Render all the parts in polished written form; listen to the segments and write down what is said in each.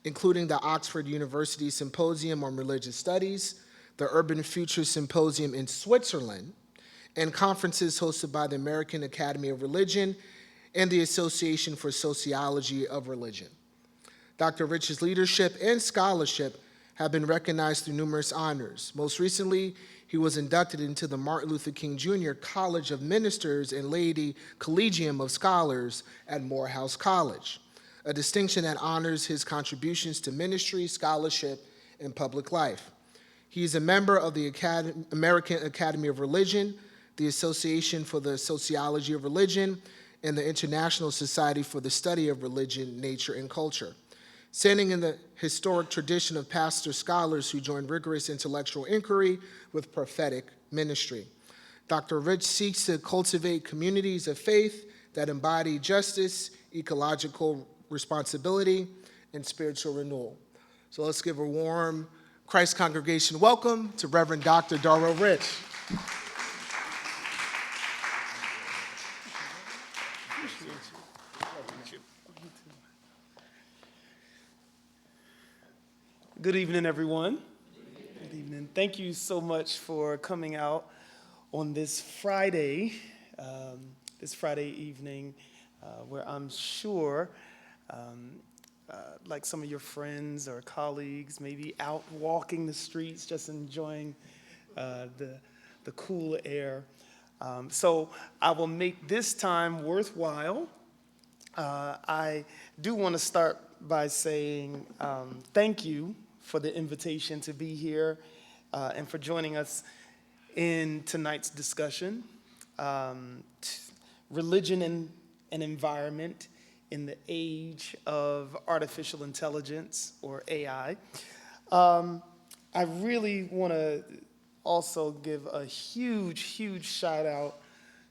including the Oxford University Symposium on Religious Studies, the Urban Future Symposium in Switzerland, and conferences hosted by the American Academy of Religion and the Association for Sociology of Religion. Dr. Rich's leadership and scholarship have been recognized through numerous honors. Most recently, he was inducted into the Martin Luther King Jr. College of Ministers and Laity Collegium of Scholars at Morehouse College, a distinction that honors his contributions to ministry, scholarship, and public life. He is a member of the American Academy of Religion, the Association for the Sociology of Religion, and the International Society for the Study of Religion, Nature, and Culture. Standing in the historic tradition of pastor scholars who join rigorous intellectual inquiry with prophetic ministry. Dr. Rich seeks to cultivate communities of faith that embody justice, ecological responsibility, and spiritual renewal. So let's give a warm Christ congregation welcome to Reverend Dr. Dawrell Rich. Good evening, everyone. Good evening. Thank you so much for coming out on this Friday evening, where I'm sure, like some of your friends or colleagues, maybe out walking the streets, just enjoying the cool air. So I will make this time worthwhile. I do want to start by saying thank you for the invitation to be here and for joining us in tonight's discussion, religion and environment in the age of artificial intelligence, or AI. I really want to also give a huge shout out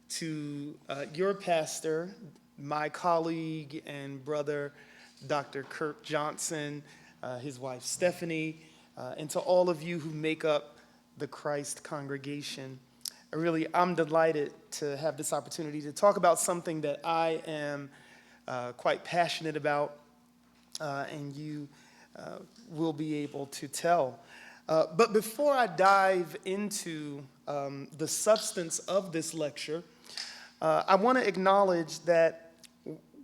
to your pastor, my colleague and brother, Dr. Kirk Johnson, his wife Stephanie, and to all of you who make up the Christ congregation. I'm delighted to have this opportunity to talk about something that I am quite passionate about, and you will be able to tell. But before I dive into the substance of this lecture, I want to acknowledge that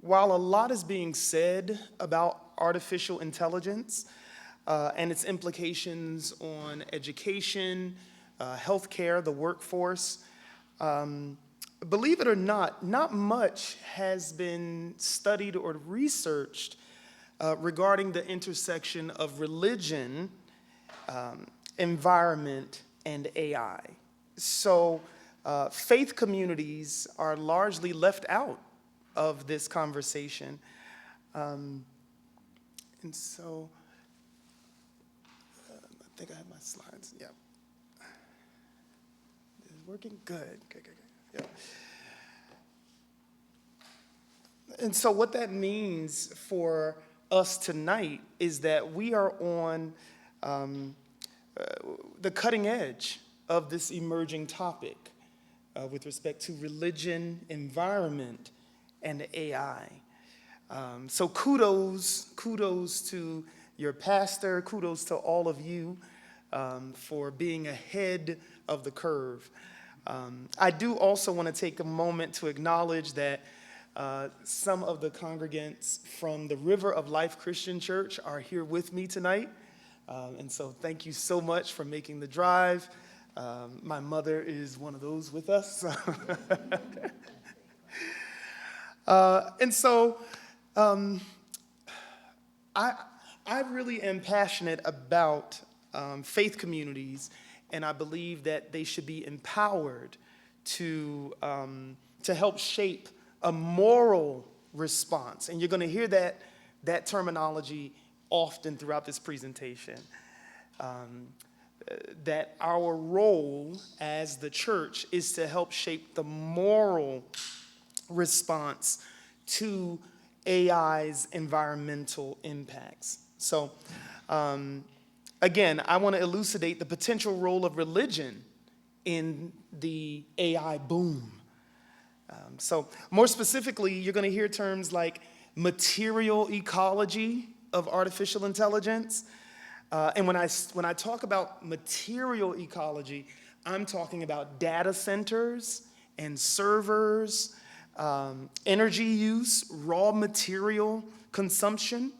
while a lot is being said about artificial intelligence and its implications on education, healthcare, the workforce, believe it or not much has been studied or researched regarding the intersection of religion, environment, and AI. So faith communities are largely left out of this conversation. And so, I think I have my slides. Yeah. Is it working? Good. Yeah. And so what that means for us tonight is that we are on the cutting edge of this emerging topic with respect to religion, environment, and AI. So kudos to your pastor, kudos to all of you for being ahead of the curve. I do also want to take a moment to acknowledge that some of the congregants from the River of Life Christian Church are here with me tonight. And so thank you so much for making the drive. My mother is one of those with us. And so I really am passionate about faith communities, and I believe that they should be empowered to help shape a moral response. And you're going to hear that terminology often throughout this presentation. That our role as the church is to help shape the moral response to AI's environmental impacts. So, again, I want to elucidate the potential role of religion in the AI boom. So, more specifically, you're going to hear terms like material ecology of artificial intelligence. And when I talk about material ecology, I'm talking about data centers and servers, energy use, raw material consumption.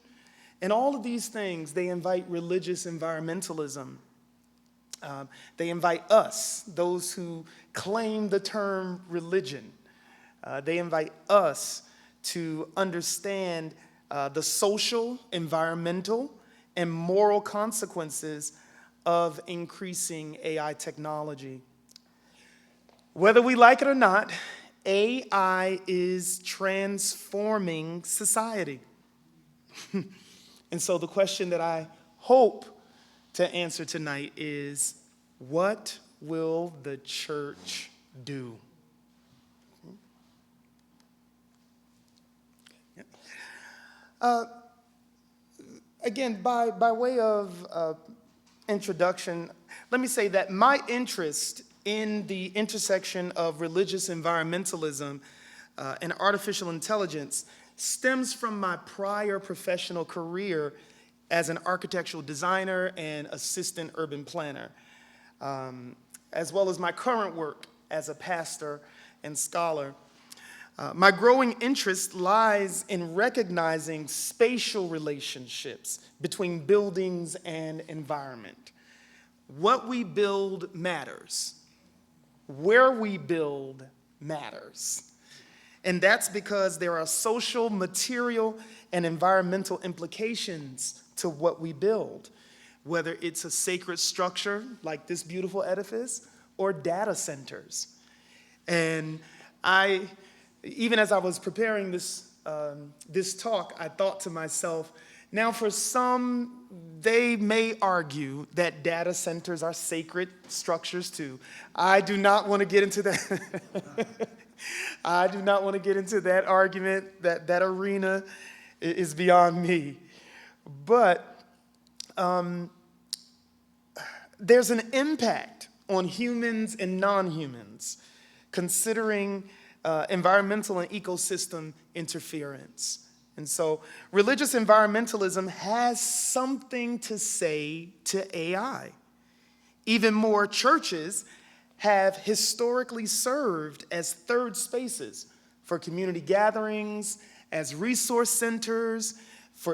And all of these things, they invite religious environmentalism. They invite us, those who claim the term religion. They invite us to understand the social, environmental, and moral consequences of increasing AI technology. Whether we like it or not, AI is transforming society. And so the question that I hope to answer tonight is, what will the church do? Again, by way of introduction, let me say that my interest in the intersection of religious environmentalism and artificial intelligence stems from my prior professional career as an architectural designer and assistant urban planner, as well as my current work as a pastor and scholar. My growing interest lies in recognizing spatial relationships between buildings and environment. What we build matters. Where we build matters. And that's because there are social, material, and environmental implications to what we build, whether it's a sacred structure like this beautiful edifice or data centers. And even as I was preparing this talk, I thought to myself, now for some, they may argue that data centers are sacred structures too. I do not want to get into that. I do not want to get into that argument. That arena is beyond me. But there's an impact on humans and non-humans considering environmental and ecosystem interference. And so religious environmentalism has something to say to AI. Even more, churches have historically served as third spaces for community gatherings, as resource centers,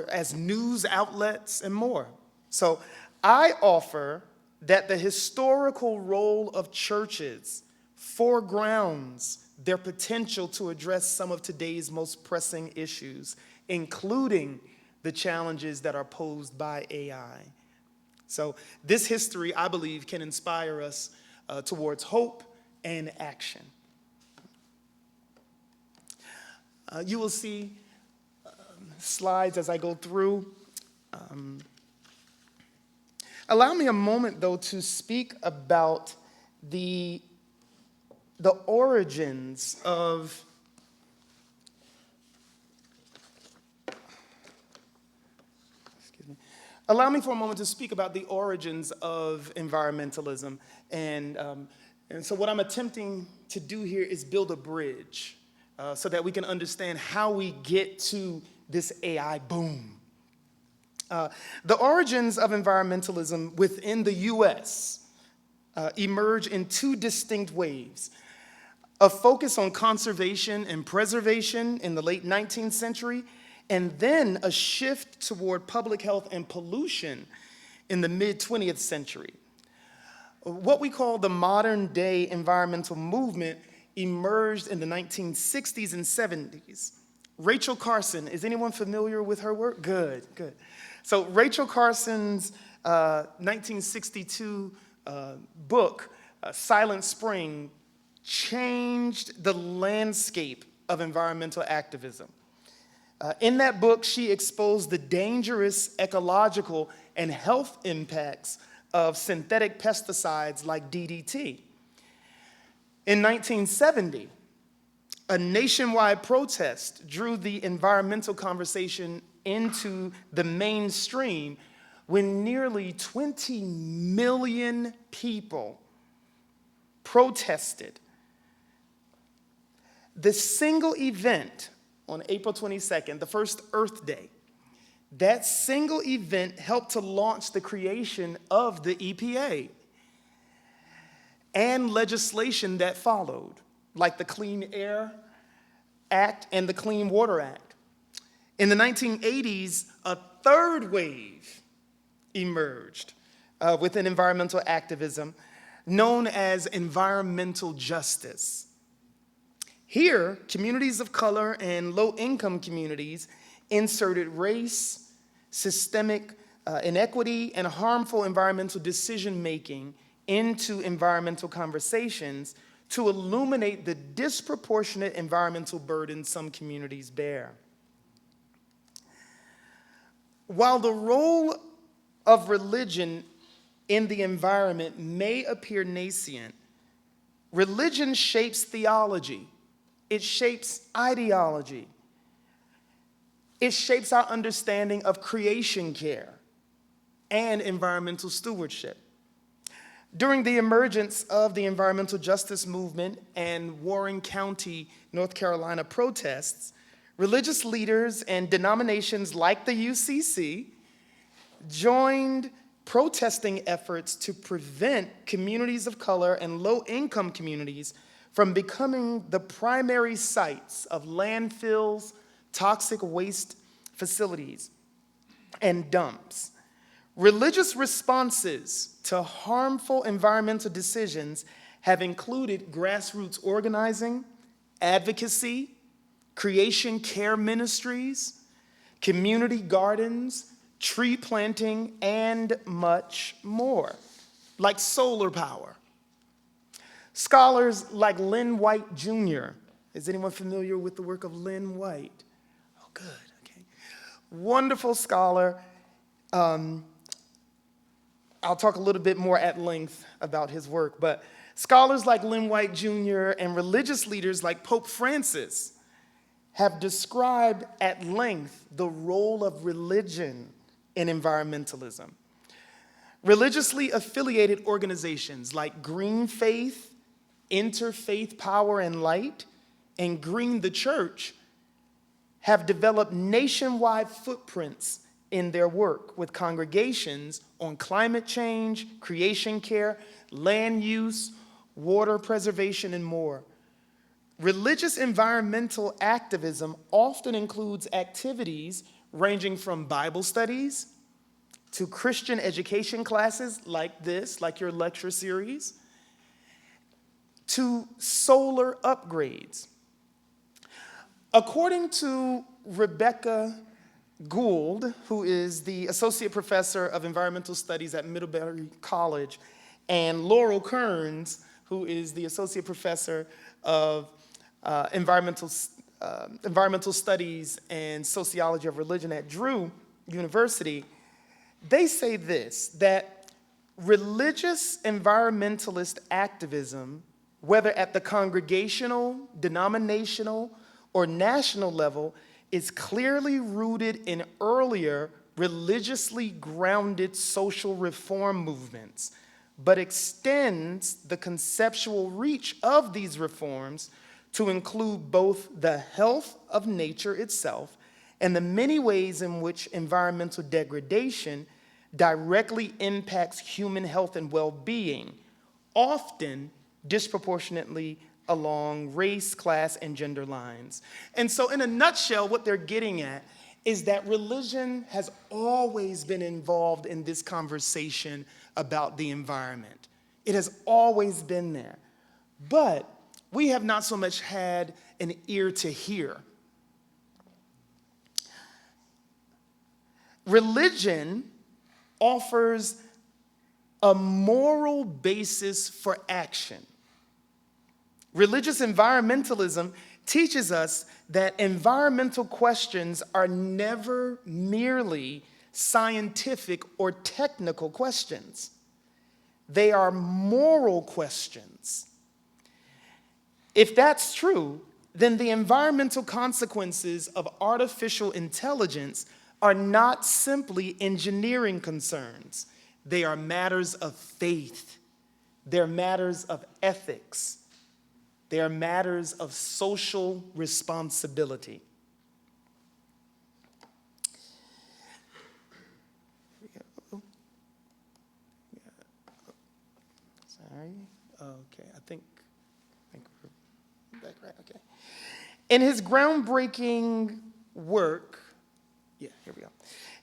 as news outlets, and more. So I offer that the historical role of churches foregrounds their potential to address some of today's most pressing issues, including the challenges that are posed by AI. So this history, I believe, can inspire us towards hope and action. You will see slides as I go through. Allow me a moment, though, to speak about the origins of Allow me for a moment to speak about the origins of environmentalism. And so what I'm attempting to do here is build a bridge so that we can understand how we get to this AI boom. The origins of environmentalism within the U.S. Emerge in two distinct waves. A focus on conservation and preservation in the late 19th century, and then a shift toward public health and pollution in the mid-20th century. What we call the modern day environmental movement emerged in the 1960s and 70s. Rachel Carson, is anyone familiar with her work? Good, good. So Rachel Carson's 1962 book, Silent Spring, changed the landscape of environmental activism. In that book, she exposed the dangerous ecological and health impacts of synthetic pesticides like DDT. In 1970, a nationwide protest drew the environmental conversation into the mainstream when nearly 20 million people protested. The single event on April 22nd, the first Earth Day, That single event helped to launch the creation of the EPA and legislation that followed, like the Clean Air Act and the Clean Water Act. In the 1980s, a third wave emerged within environmental activism known as environmental justice. Here, communities of color and low-income communities inserted race, systemic inequity, and harmful environmental decision-making into environmental conversations to illuminate the disproportionate environmental burden some communities bear. While the role of religion in the environment may appear nascent, religion shapes theology. It shapes ideology. It shapes our understanding of creation care and environmental stewardship. During the emergence of the environmental justice movement and Warren County, North Carolina protests, religious leaders and denominations like the UCC joined protesting efforts to prevent communities of color and low-income communities from becoming the primary sites of landfills, toxic waste facilities, and dumps. Religious responses to harmful environmental decisions have included grassroots organizing, advocacy, creation care ministries, community gardens, tree planting, and much more, like solar power. Scholars like Lynn White Jr. Is anyone familiar with the work of Lynn White? Oh, good, okay. Wonderful scholar. I'll talk a little bit more at length about his work, but scholars like Lynn White Jr. and religious leaders like Pope Francis have described at length the role of religion in environmentalism. Religiously affiliated organizations like Green Faith, Interfaith Power and Light, and Green the Church have developed nationwide footprints in their work with congregations on climate change, creation care, land use, water preservation, and more. Religious environmental activism often includes activities ranging from Bible studies to Christian education classes like this, like your lecture series, to solar upgrades. According to Rebecca Gould, who is the Associate Professor of Environmental Studies at Middlebury College, and Laurel Kearns, who is the Associate Professor of Environmental Studies and Sociology of Religion at Drew University, they say this, that religious environmentalist activism, whether at the congregational, denominational, or national level, is clearly rooted in earlier religiously grounded social reform movements, but extends the conceptual reach of these reforms to include both the health of nature itself and the many ways in which environmental degradation directly impacts human health and well-being, often disproportionately along race, class, and gender lines. And so in a nutshell, what they're getting at is that religion has always been involved in this conversation about the environment. It has always been there. But we have not so much had an ear to hear. Religion offers a moral basis for action. Religious environmentalism teaches us that environmental questions are never merely scientific or technical questions. They are moral questions. If that's true, then the environmental consequences of artificial intelligence are not simply engineering concerns. They are matters of faith. They're matters of ethics. They are matters of social responsibility. Okay, I think we're back right, okay. In his groundbreaking work, yeah, here we go.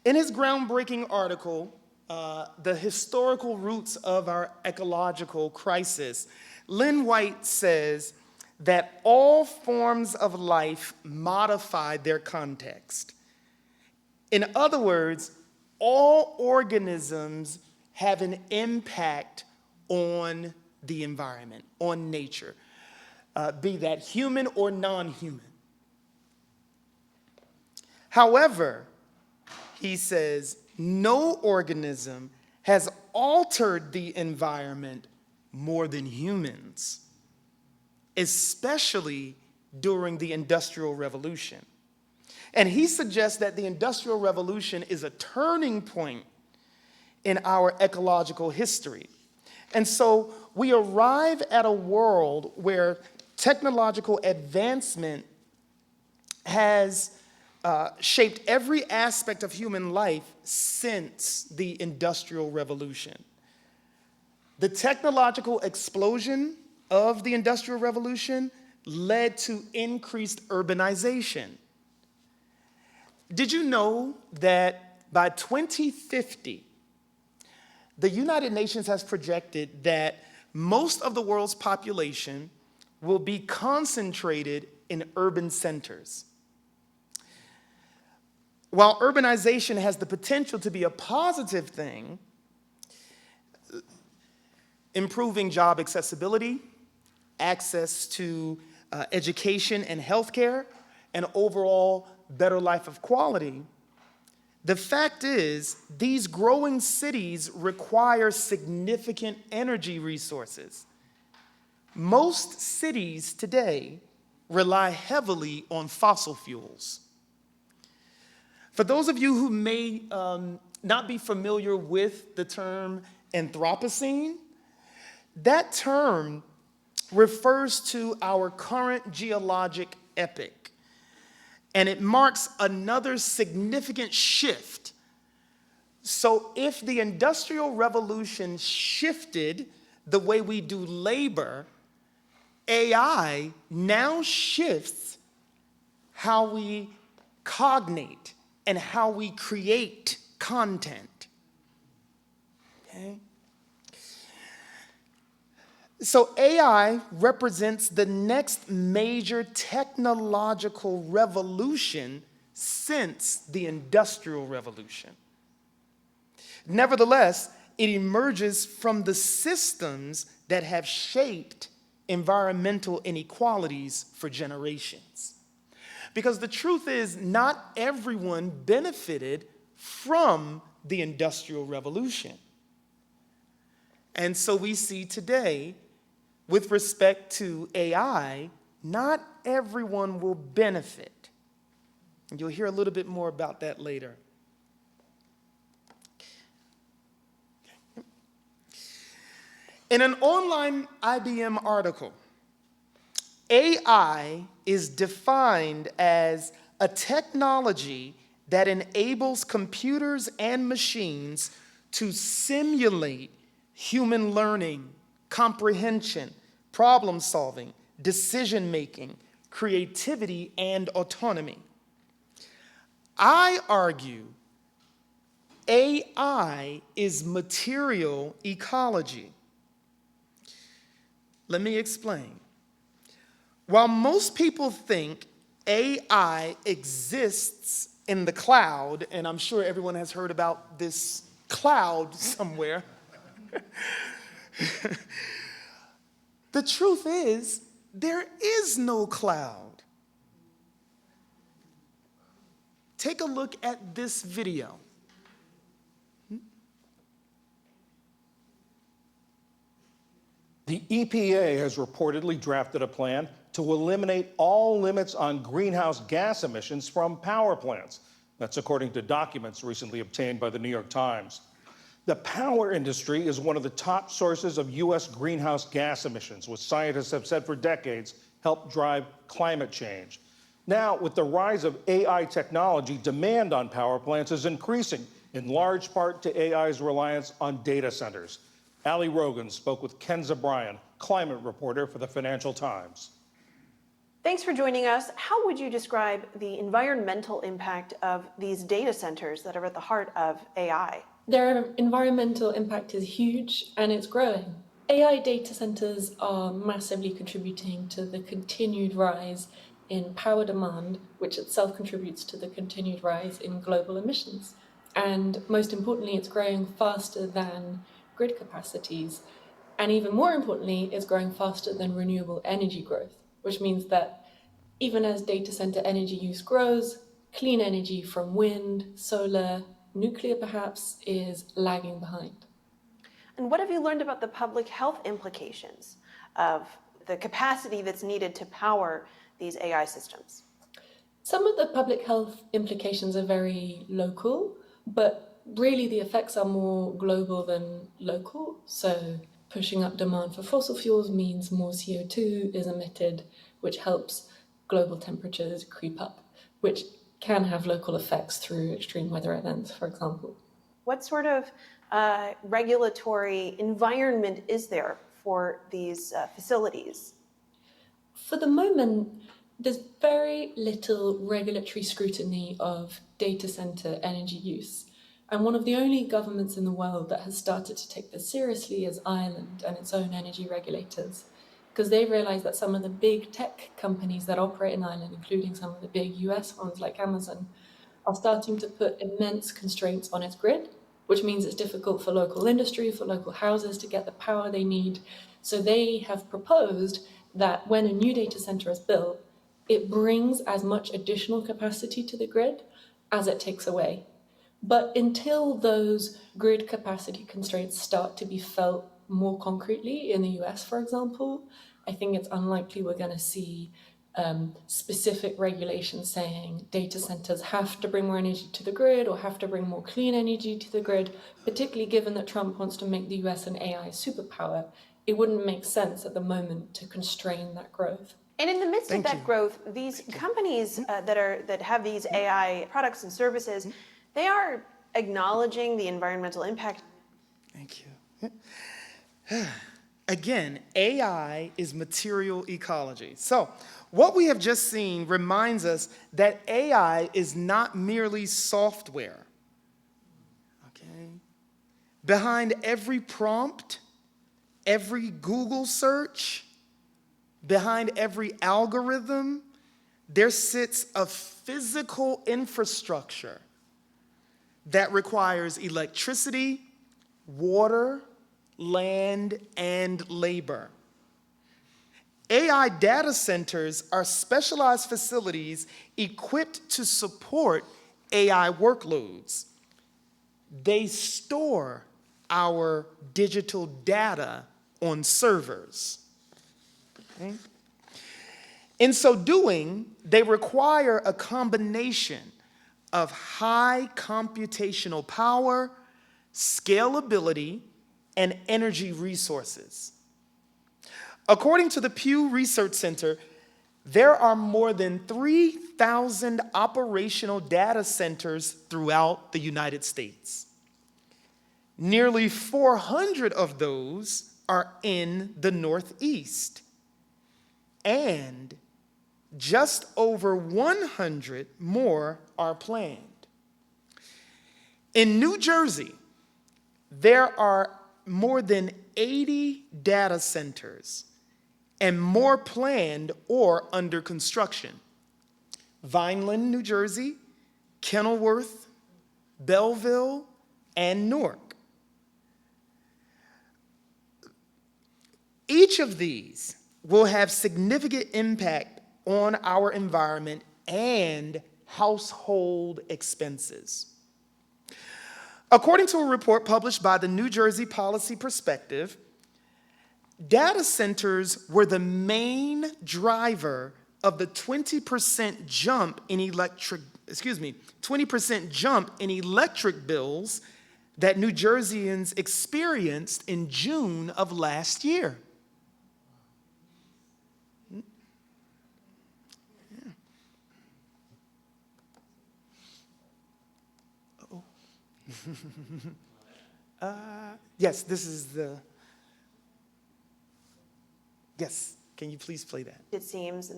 In his groundbreaking article, The Historical Roots of Our Ecological Crisis, Lynn White says that all forms of life modify their context. In other words, all organisms have an impact on the environment, on nature, be that human or non-human. However, he says, no organism has altered the environment more than humans, especially during the Industrial Revolution. And he suggests that the Industrial Revolution is a turning point in our ecological history. And so we arrive at a world where technological advancement has shaped every aspect of human life since the Industrial Revolution. The technological explosion of the Industrial Revolution led to increased urbanization. Did you know that by 2050, the United Nations has projected that most of the world's population will be concentrated in urban centers? While urbanization has the potential to be a positive thing, improving job accessibility, access to education and healthcare, and overall better life of quality, the fact is these growing cities require significant energy resources. Most cities today rely heavily on fossil fuels. For those of you who may not be familiar with the term Anthropocene, that term refers to our current geologic epoch, and it marks another significant shift. So if the Industrial Revolution shifted the way we do labor, AI now shifts how we cognate and how we create content. Okay? So AI represents the next major technological revolution since the Industrial Revolution. Nevertheless, it emerges from the systems that have shaped environmental inequalities for generations. Because the truth is, not everyone benefited from the Industrial Revolution. And so we see today, with respect to AI, not everyone will benefit. And you'll hear a little bit more about that later. In an online IBM article, AI is defined as a technology that enables computers and machines to simulate human learning, comprehension, problem solving, decision making, creativity, and autonomy. I argue AI is material ecology. Let me explain. While most people think AI exists in the cloud, and I'm sure everyone has heard about this cloud somewhere, the truth is, there is no cloud. Take a look at this video. The EPA has reportedly drafted a plan to eliminate all limits on greenhouse gas emissions from power plants. That's according to documents recently obtained by the New York Times. The power industry is one of the top sources of U.S. greenhouse gas emissions, which scientists have said for decades help drive climate change. Now, with the rise of AI technology, demand on power plants is increasing, in large part to AI's reliance on data centers. Ali Rogan spoke with Ken Zabrian, climate reporter for the Financial Times. Thanks for joining us. How would you describe the environmental impact of these data centers that are at the heart of AI? Their environmental impact is huge and it's growing. AI data centers are massively contributing to the continued rise in power demand, which itself contributes to the continued rise in global emissions. And most importantly, it's growing faster than grid capacities. And even more importantly, it's growing faster than renewable energy growth, which means that even as data center energy use grows, clean energy from wind, solar, nuclear perhaps, is lagging behind. And what have you learned about the public health implications of the capacity that's needed to power these AI systems? Some of the public health implications are very local, but really the effects are more global than local. So pushing up demand for fossil fuels means more CO2 is emitted, which helps global temperatures creep up, which can have local effects through extreme weather events, for example. What sort of regulatory environment is there for these facilities? For the moment, there's very little regulatory scrutiny of data center energy use. And one of the only governments in the world that has started to take this seriously is Ireland and its own energy regulators, because they realize that some of the big tech companies that operate in Ireland, including some of the big US ones like Amazon, are starting to put immense constraints on its grid, which means it's difficult for local industry, for local houses to get the power they need. So they have proposed that when a new data center is built, it brings as much additional capacity to the grid as it takes away. But until those grid capacity constraints start to be felt more concretely in the US, for example, I think it's unlikely we're going to see specific regulations saying data centers have to bring more energy to the grid or have to bring more clean energy to the grid, particularly given that Trump wants to make the US an AI superpower. It wouldn't make sense at the moment to constrain that growth. And in the midst of that growth, these companies that have these AI products and services, they are acknowledging the environmental impact. Thank you. Again, AI is material ecology. So what we have just seen reminds us that AI is not merely software. Okay? Behind every prompt, every Google search, behind every algorithm, there sits a physical infrastructure that requires electricity, water, land, and labor. AI data centers are specialized facilities equipped to support AI workloads. They store our digital data on servers. Okay? In so doing, they require a combination of high computational power, scalability, and energy resources. According to the Pew Research Center, there are more than 3,000 operational data centers throughout the United States. Nearly 400 of those are in the Northeast, and just over 100 more are planned. In New Jersey, there are more than 80 data centers and more planned or under construction. Vineland, New Jersey, Kenilworth, Belleville, and Newark. Each of these will have significant impact on our environment and household expenses. According to a report published by the New Jersey Policy Perspective, data centers were the main driver of the 20% jump in electric bills that New Jerseyans experienced in June of last year. Yes, this is the... Yes, can you please play that? It seems.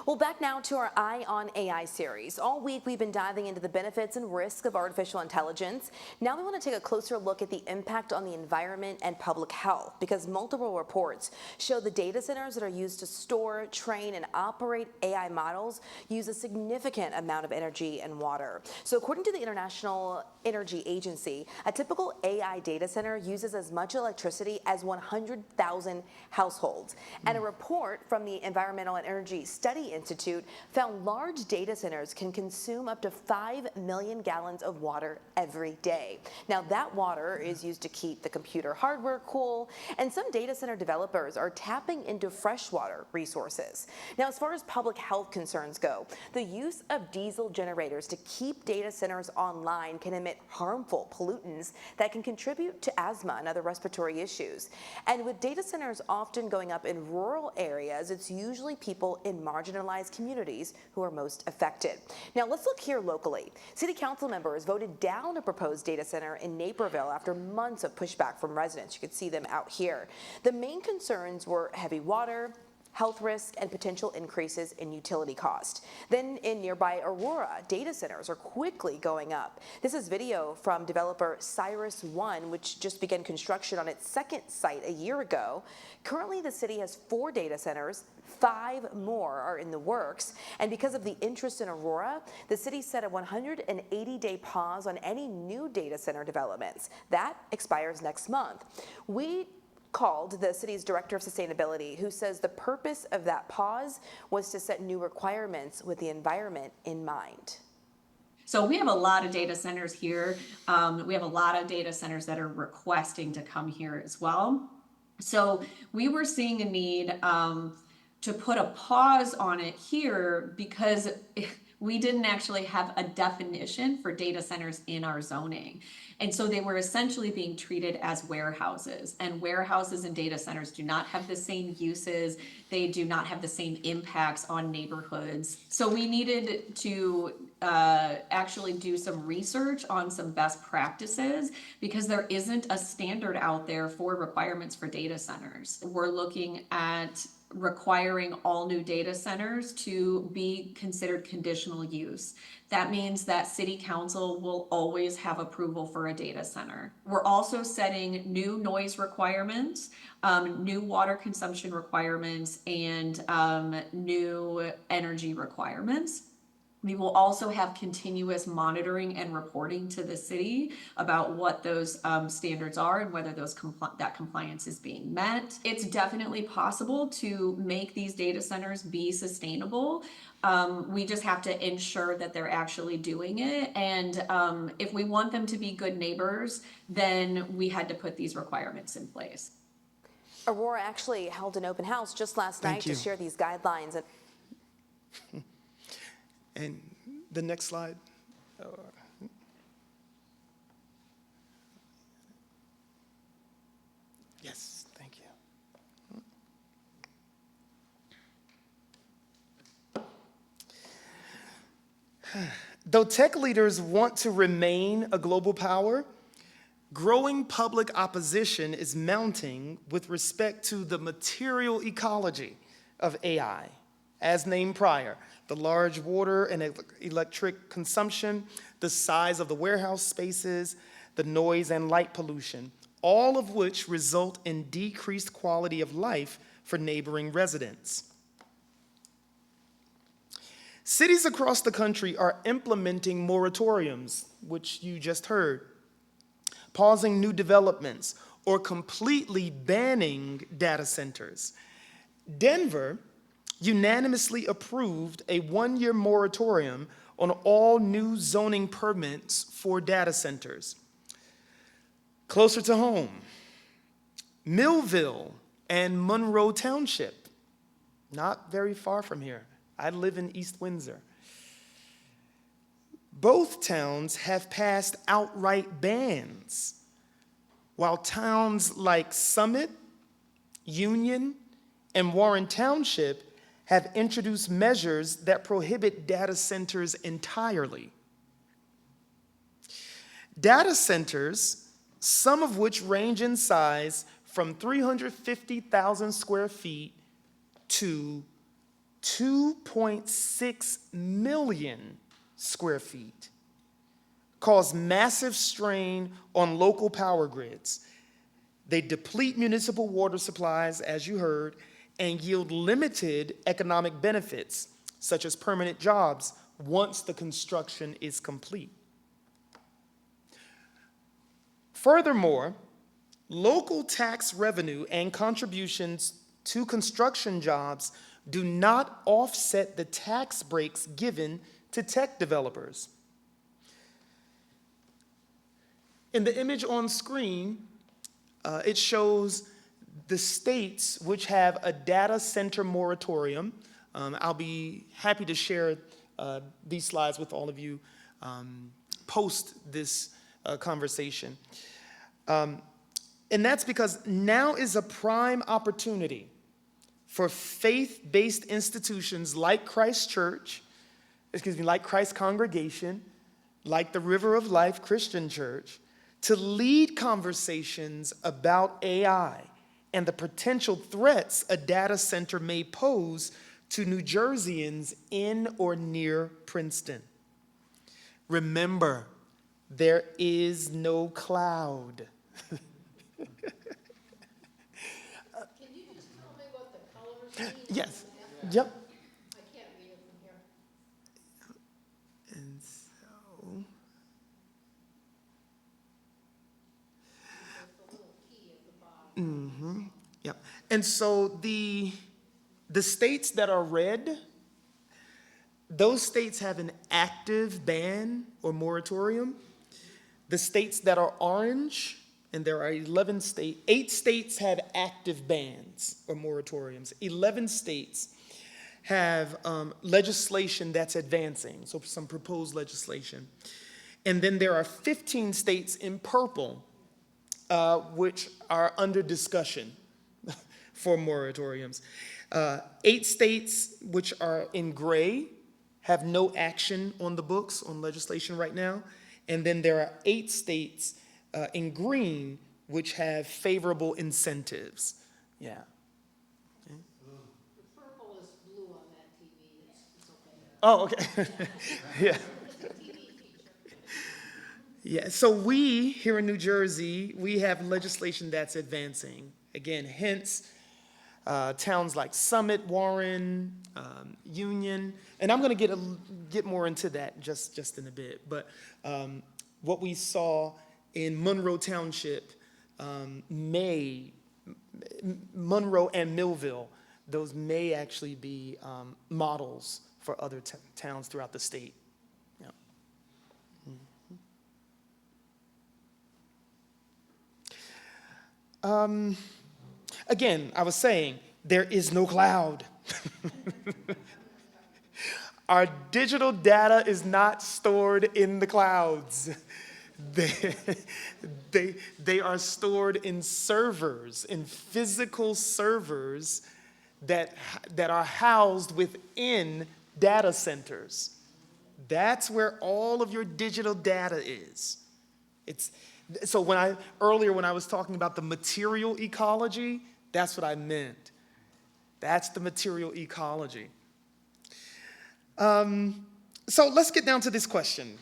Well, back now to our Eye on AI series. All week we've been diving into the benefits and risks of artificial intelligence. Now we want to take a closer look at the impact on the environment and public health, because multiple reports show the data centers that are used to store, train, and operate AI models use a significant amount of energy and water. So according to the International Energy Agency, a typical AI data center uses as much electricity as 100,000 households. And a report from the Environmental and Energy Study Institute found large data centers can consume up to 5 million gallons of water every day. Now, that water is used to keep the computer hardware cool, and some data center developers are tapping into freshwater resources. Now, as far as public health concerns go, the use of diesel generators to keep data centers online can emit harmful pollutants that can contribute to asthma and other respiratory issues. And with data centers often going up in rural areas, it's usually people in marginalized communities who are most affected. Now let's look here locally. City council members voted down a proposed data center in Naperville after months of pushback from residents. You can see them out here. The main concerns were heavy water, health risk, and potential increases in utility cost. Then in nearby Aurora, data centers are quickly going up. This is video from developer Cyrus One, which just began construction on its second site a year ago. Currently, the city has 4 data centers. 5 more are in the works, and because of the interest in Aurora, the city set a 180-day pause on any new data center developments. That expires next month. We called the city's director of sustainability, who says the purpose of that pause was to set new requirements with the environment in mind. So we have a lot of data centers here. We have a lot of data centers that are requesting to come here as well. So we were seeing a need to put a pause on it here because we didn't actually have a definition for data centers in our zoning. And so they were essentially being treated as warehouses, and warehouses and data centers do not have the same uses. They do not have the same impacts on neighborhoods. So we needed to actually do some research on some best practices because there isn't a standard out there for requirements for data centers. We're looking at requiring all new data centers to be considered conditional use. That means that city council will always have approval for a data center. We're also setting new noise requirements, new water consumption requirements, and new energy requirements. We will also have continuous monitoring and reporting to the city about what those standards are and whether that compliance is being met. It's definitely possible to make these data centers be sustainable. We just have to ensure that they're actually doing it. And if we want them to be good neighbors, then we had to put these requirements in place. Aurora actually held an open house just last night to share these guidelines. And the next slide. Yes, thank you. Though tech leaders want to remain a global power, growing public opposition is mounting with respect to the material ecology of AI. As named prior, the large water and electric consumption, the size of the warehouse spaces, the noise and light pollution, all of which result in decreased quality of life for neighboring residents. Cities across the country are implementing moratoriums, which you just heard, pausing new developments, or completely banning data centers. Denver unanimously approved a 1-year moratorium on all new zoning permits for data centers. Closer to home, Millville and Monroe Township, not very far from here. I live in East Windsor. Both towns have passed outright bans, while towns like Summit, Union, and Warren Township have introduced measures that prohibit data centers entirely. Data centers, some of which range in size from 350,000 square feet to 2.6 million square feet, cause massive strain on local power grids. They deplete municipal water supplies, as you heard, and yield limited economic benefits, such as permanent jobs, once the construction is complete. Furthermore, local tax revenue and contributions to construction jobs do not offset the tax breaks given to tech developers. In the image on screen, it shows the states which have a data center moratorium. I'll be happy to share these slides with all of you post this conversation. And that's because now is a prime opportunity for faith-based institutions like Christ Church, like Christ Congregation, like the River of Life Christian Church, to lead conversations about AI and the potential threats a data center may pose to New Jerseyans in or near Princeton. Remember, there is no cloud. Can you just tell me what the colors mean? Yes. Yep. I can't read it from here. And so, There's the little key at the bottom. yep. And so the states that are red, those states have an active ban or moratorium. The states that are orange, and there are 8 states have active bans or moratoriums. 11 states have legislation that's advancing, so some proposed legislation. And then there are 15 states in purple, which are under discussion for moratoriums. 8 states, which are in gray, have no action on the books on legislation right now. And then there are 8 states in green, which have favorable incentives. Yeah. The purple is blue on that TV, it's okay. Oh, okay. Yeah. Yeah, so we, here in New Jersey, we have legislation that's advancing. Again, hence, towns like Summit, Warren, Union, and I'm going to get more into that just in a bit. But what we saw in Monroe Township, Monroe and Millville, those may actually be models for other towns throughout the state. Yeah. Again, I was saying, there is no cloud. Our digital data is not stored in the clouds. They are stored in servers, in physical servers that are housed within data centers. That's where all of your digital data is. So earlier when I was talking about the material ecology, that's what I meant. That's the material ecology. So let's get down to this question.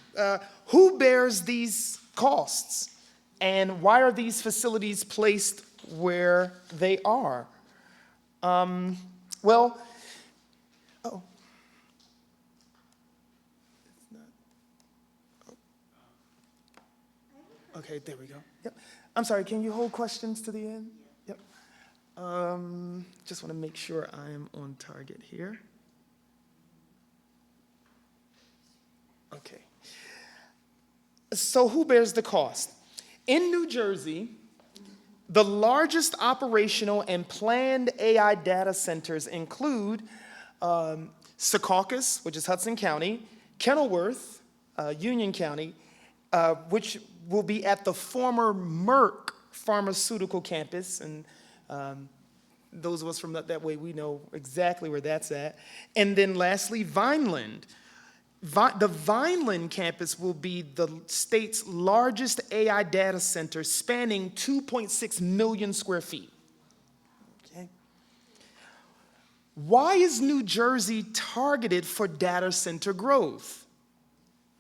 Who bears these costs? And why are these facilities placed where they are? Okay, there we go. Yep. I'm sorry, can you hold questions to the end? Yep. Just want to make sure I'm on target here. Okay. So who bears the cost? In New Jersey, the largest operational and planned AI data centers include Secaucus, which is Hudson County, Kenilworth, Union County, which will be at the former Merck pharmaceutical campus, and those of us from that way, we know exactly where that's at. And then lastly, Vineland. The Vineland campus will be the state's largest AI data center, spanning 2.6 million square feet. Okay. Why is New Jersey targeted for data center growth?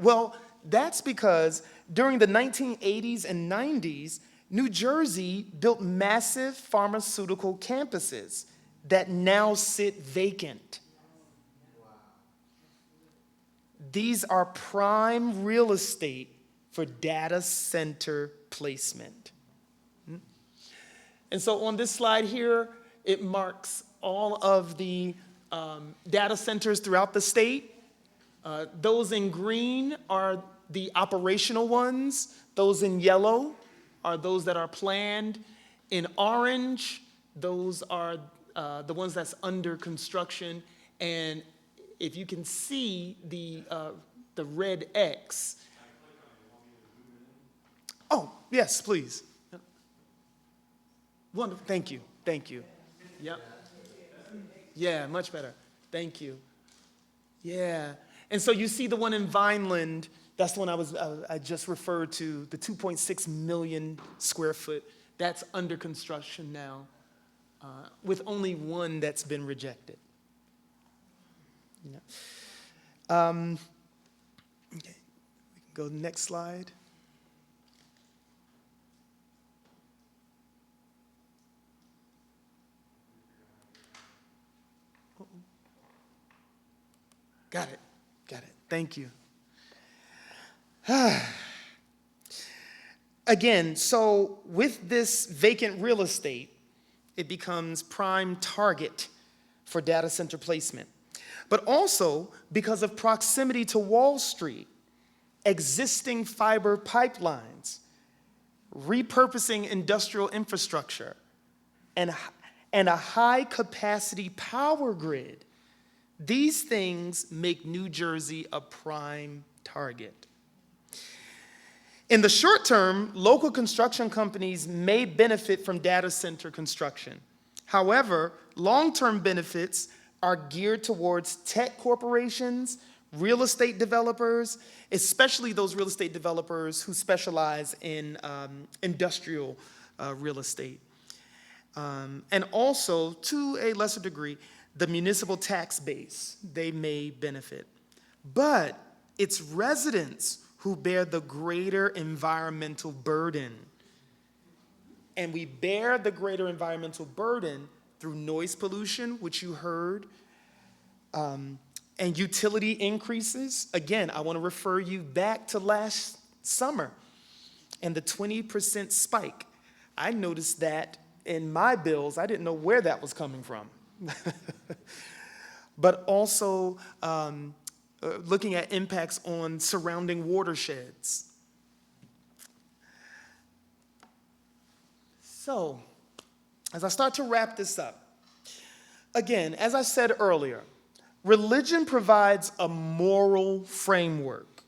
Well, that's because during the 1980s and 90s, New Jersey built massive pharmaceutical campuses that now sit vacant. These are prime real estate for data center placement. And so on this slide here, it marks all of the data centers throughout the state. Those in green are the operational ones. Those in yellow are those that are planned. In orange, those are the ones that's under construction. And if you can see the red X. Oh, yes, please. Wonderful, thank you, thank you. Yep. Yeah, much better, thank you. Yeah, and so you see the one in Vineland, that's the one I just referred to, the 2.6 million square foot, that's under construction now, with only one that's been rejected. Yeah. Okay, we can go next slide. Got it, thank you. Again, so with this vacant real estate, it becomes prime target for data center placement. But also because of proximity to Wall Street, existing fiber pipelines, repurposing industrial infrastructure, and a high-capacity power grid, these things make New Jersey a prime target. In the short term, local construction companies may benefit from data center construction. However, long-term benefits are geared towards tech corporations, real estate developers, especially those real estate developers who specialize in industrial real estate. And also, to a lesser degree, the municipal tax base, they may benefit. But it's residents who bear the greater environmental burden. And we bear the greater environmental burden through noise pollution, which you heard, and utility increases. Again, I want to refer you back to last summer and the 20% spike. I noticed that in my bills. I didn't know where that was coming from. But also looking at impacts on surrounding watersheds. So, as I start to wrap this up, again, as I said earlier, religion provides a moral framework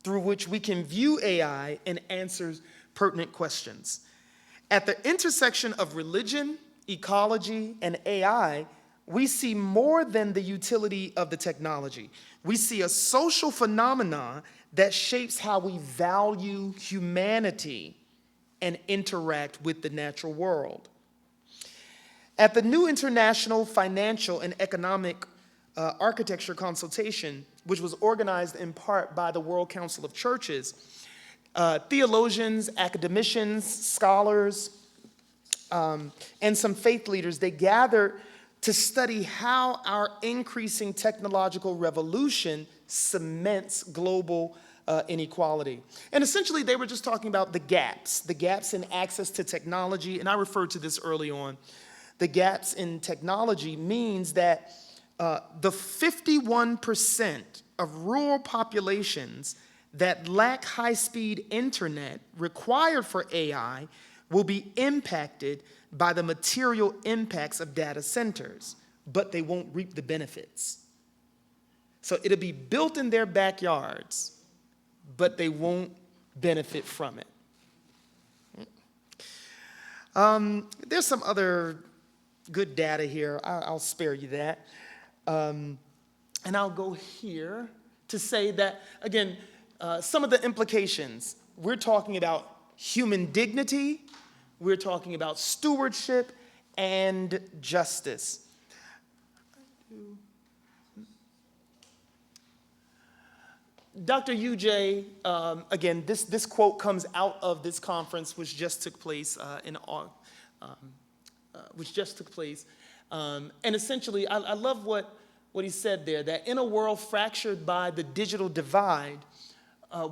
through which we can view AI and answer pertinent questions. At the intersection of religion, ecology, and AI, we see more than the utility of the technology. We see a social phenomenon that shapes how we value humanity and interact with the natural world. At the new International Financial and Economic Architecture Consultation, which was organized in part by the World Council of Churches, theologians, academicians, scholars, and some faith leaders, they gathered to study how our increasing technological revolution cements global inequality. And essentially, they were just talking about the gaps in access to technology, and I referred to this early on. The gaps in technology means that the 51% of rural populations that lack high-speed internet required for AI will be impacted by the material impacts of data centers, but they won't reap the benefits. So it'll be built in their backyards, but they won't benefit from it. There's some other good data here. I'll spare you that. And I'll go here to say that, again, some of the implications, we're talking about human dignity, we're talking about stewardship and justice. Dr. UJ, again, this quote comes out of this conference which just took place and essentially, I love what he said there, that in a world fractured by the digital divide,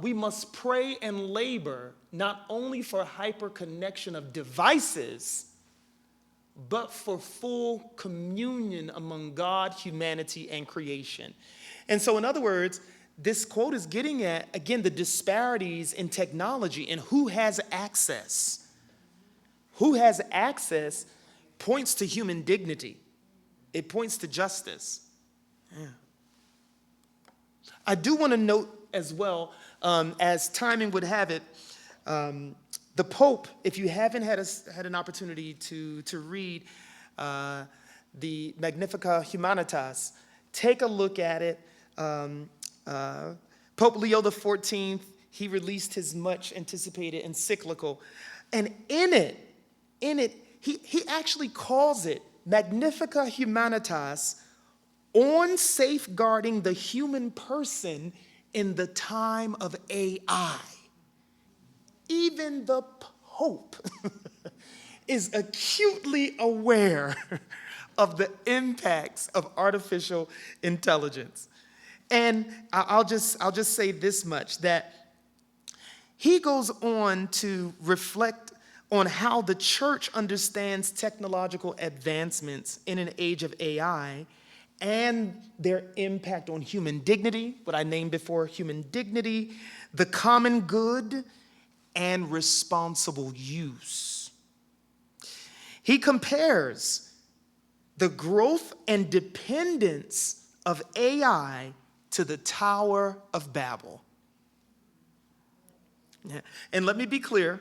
we must pray and labor not only for hyperconnection of devices, but for full communion among God, humanity, and creation. And so, in other words, this quote is getting at, again, the disparities in technology and who has access. Who has access points to human dignity. It points to justice. Yeah. I do want to note as well, as timing would have it, the Pope, if you haven't had an opportunity to read the Magnificat Humanitas, take a look at it. Pope Leo XIV, he released his much anticipated encyclical, and in it, he actually calls it Magnificat Humanitas on safeguarding the human person in the time of AI. Even the Pope is acutely aware of the impacts of artificial intelligence. And I'll just say this much, that he goes on to reflect on how the church understands technological advancements in an age of AI and their impact on human dignity, what I named before, human dignity, the common good, and responsible use. He compares the growth and dependence of AI to the Tower of Babel. Yeah. And let me be clear,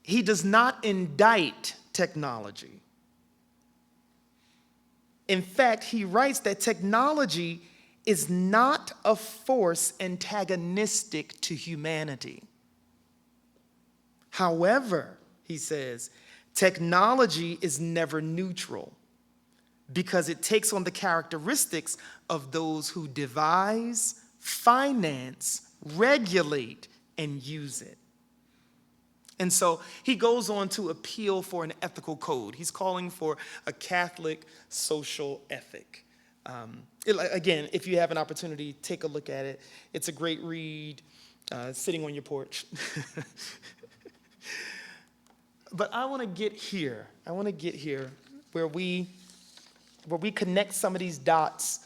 he does not indict technology. In fact, he writes that technology is not a force antagonistic to humanity. However, he says, technology is never neutral because it takes on the characteristics of those who devise, finance, regulate, and use it. And so he goes on to appeal for an ethical code. He's calling for a Catholic social ethic. Again, if you have an opportunity, take a look at it. It's a great read, sitting on your porch. But I want to get here. Where we connect some of these dots.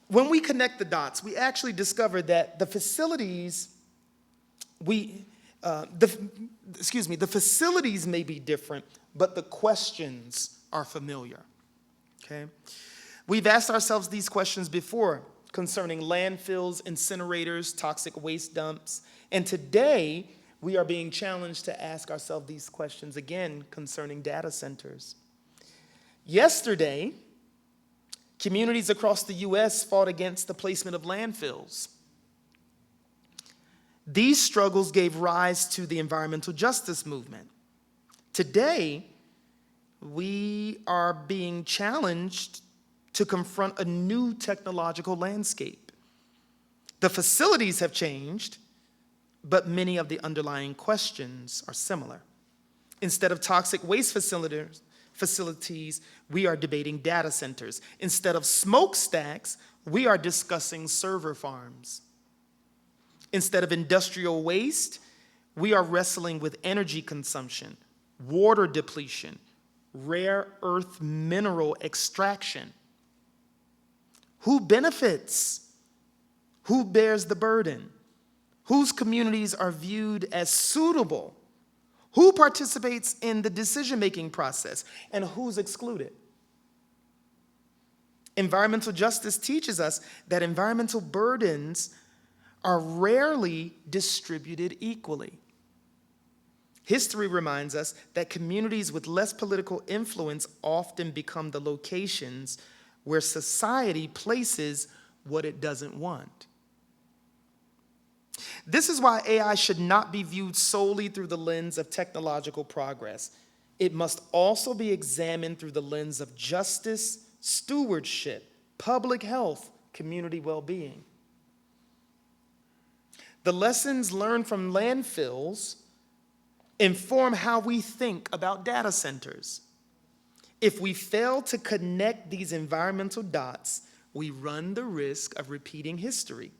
When we connect the dots, we actually discover that the facilities the facilities may be different, but the questions are familiar. Okay? We've asked ourselves these questions before concerning landfills, incinerators, toxic waste dumps, and today we are being challenged to ask ourselves these questions again concerning data centers. Yesterday, communities across the U.S. fought against the placement of landfills. These struggles gave rise to the environmental justice movement. Today, we are being challenged to confront a new technological landscape. The facilities have changed, but many of the underlying questions are similar. Instead of toxic waste facilities, we are debating data centers. Instead of smokestacks, we are discussing server farms. Instead of industrial waste, we are wrestling with energy consumption, water depletion, rare earth mineral extraction. Who benefits? Who bears the burden? Whose communities are viewed as suitable? Who participates in the decision-making process? And who's excluded? Environmental justice teaches us that environmental burdens are rarely distributed equally. History reminds us that communities with less political influence often become the locations where society places what it doesn't want. This is why AI should not be viewed solely through the lens of technological progress. It must also be examined through the lens of justice, stewardship, public health, community well-being. The lessons learned from landfills inform how we think about data centers. If we fail to connect these environmental dots, we run the risk of repeating history.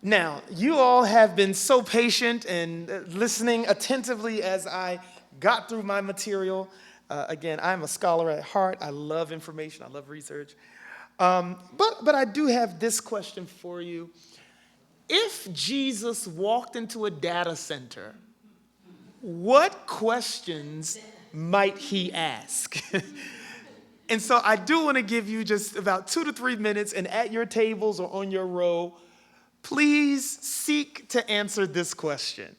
Now, you all have been so patient and listening attentively as I got through my material. Again, I'm a scholar at heart. I love information. I love research. But I do have this question for you. If Jesus walked into a data center, what questions might he ask? And so I do want to give you just about 2 to 3 minutes, and at your tables or on your row, please seek to answer this question.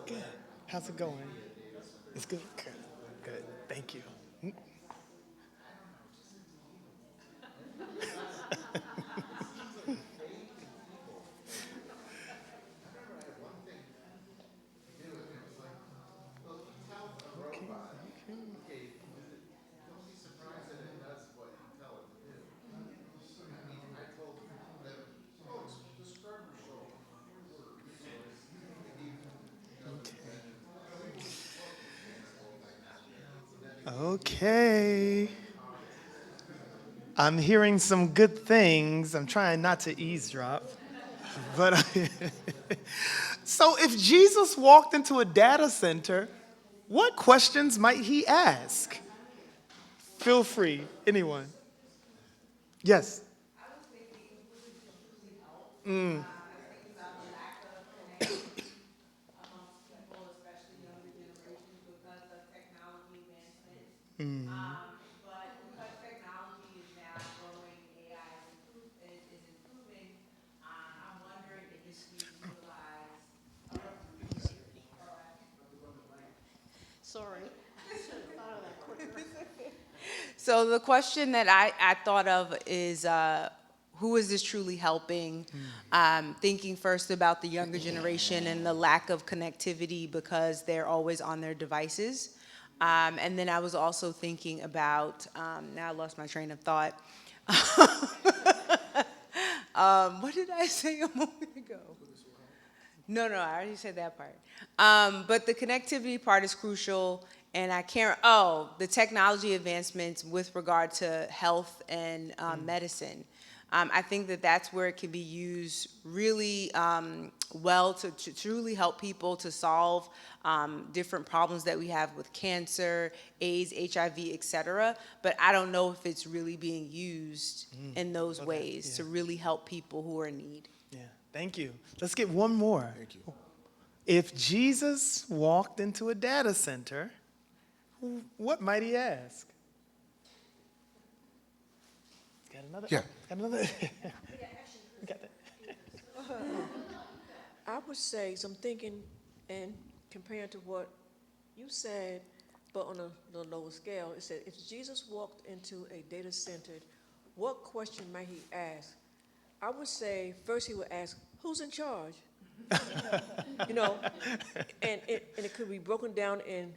Good. How's it going? It's good. Good. Good. Thank you. Okay. I'm hearing some good things. I'm trying not to eavesdrop. But so if Jesus walked into a data center, what questions might he ask? Feel free, anyone. Yes. But because technology is now growing, AI is improving, I'm wondering if it's being utilized. Sorry. Should have thought of that quicker. So the question that I thought of is, who is this truly helping? Thinking first about the younger generation and the lack of connectivity because they're always on their devices. And then I was also thinking about, now I lost my train of thought. What did I say a moment ago? No, I already said that part. But the connectivity part is crucial, and the technology advancements with regard to health and medicine. I think that that's where it can be used really well to truly help people to solve different problems that we have with cancer, AIDS, HIV, et cetera. But I don't know if it's really being used in those ways to really help people who are in need. Yeah, thank you. Let's get one more. Thank you. If Jesus walked into a data center, what might he ask? Got another? Yeah. Got another? Got that. I would say, so I'm thinking and comparing to what you said, but on a lower scale, it said, if Jesus walked into a data center, what question might he ask? I would say, first he would ask, who's in charge? You know, and it could be broken down in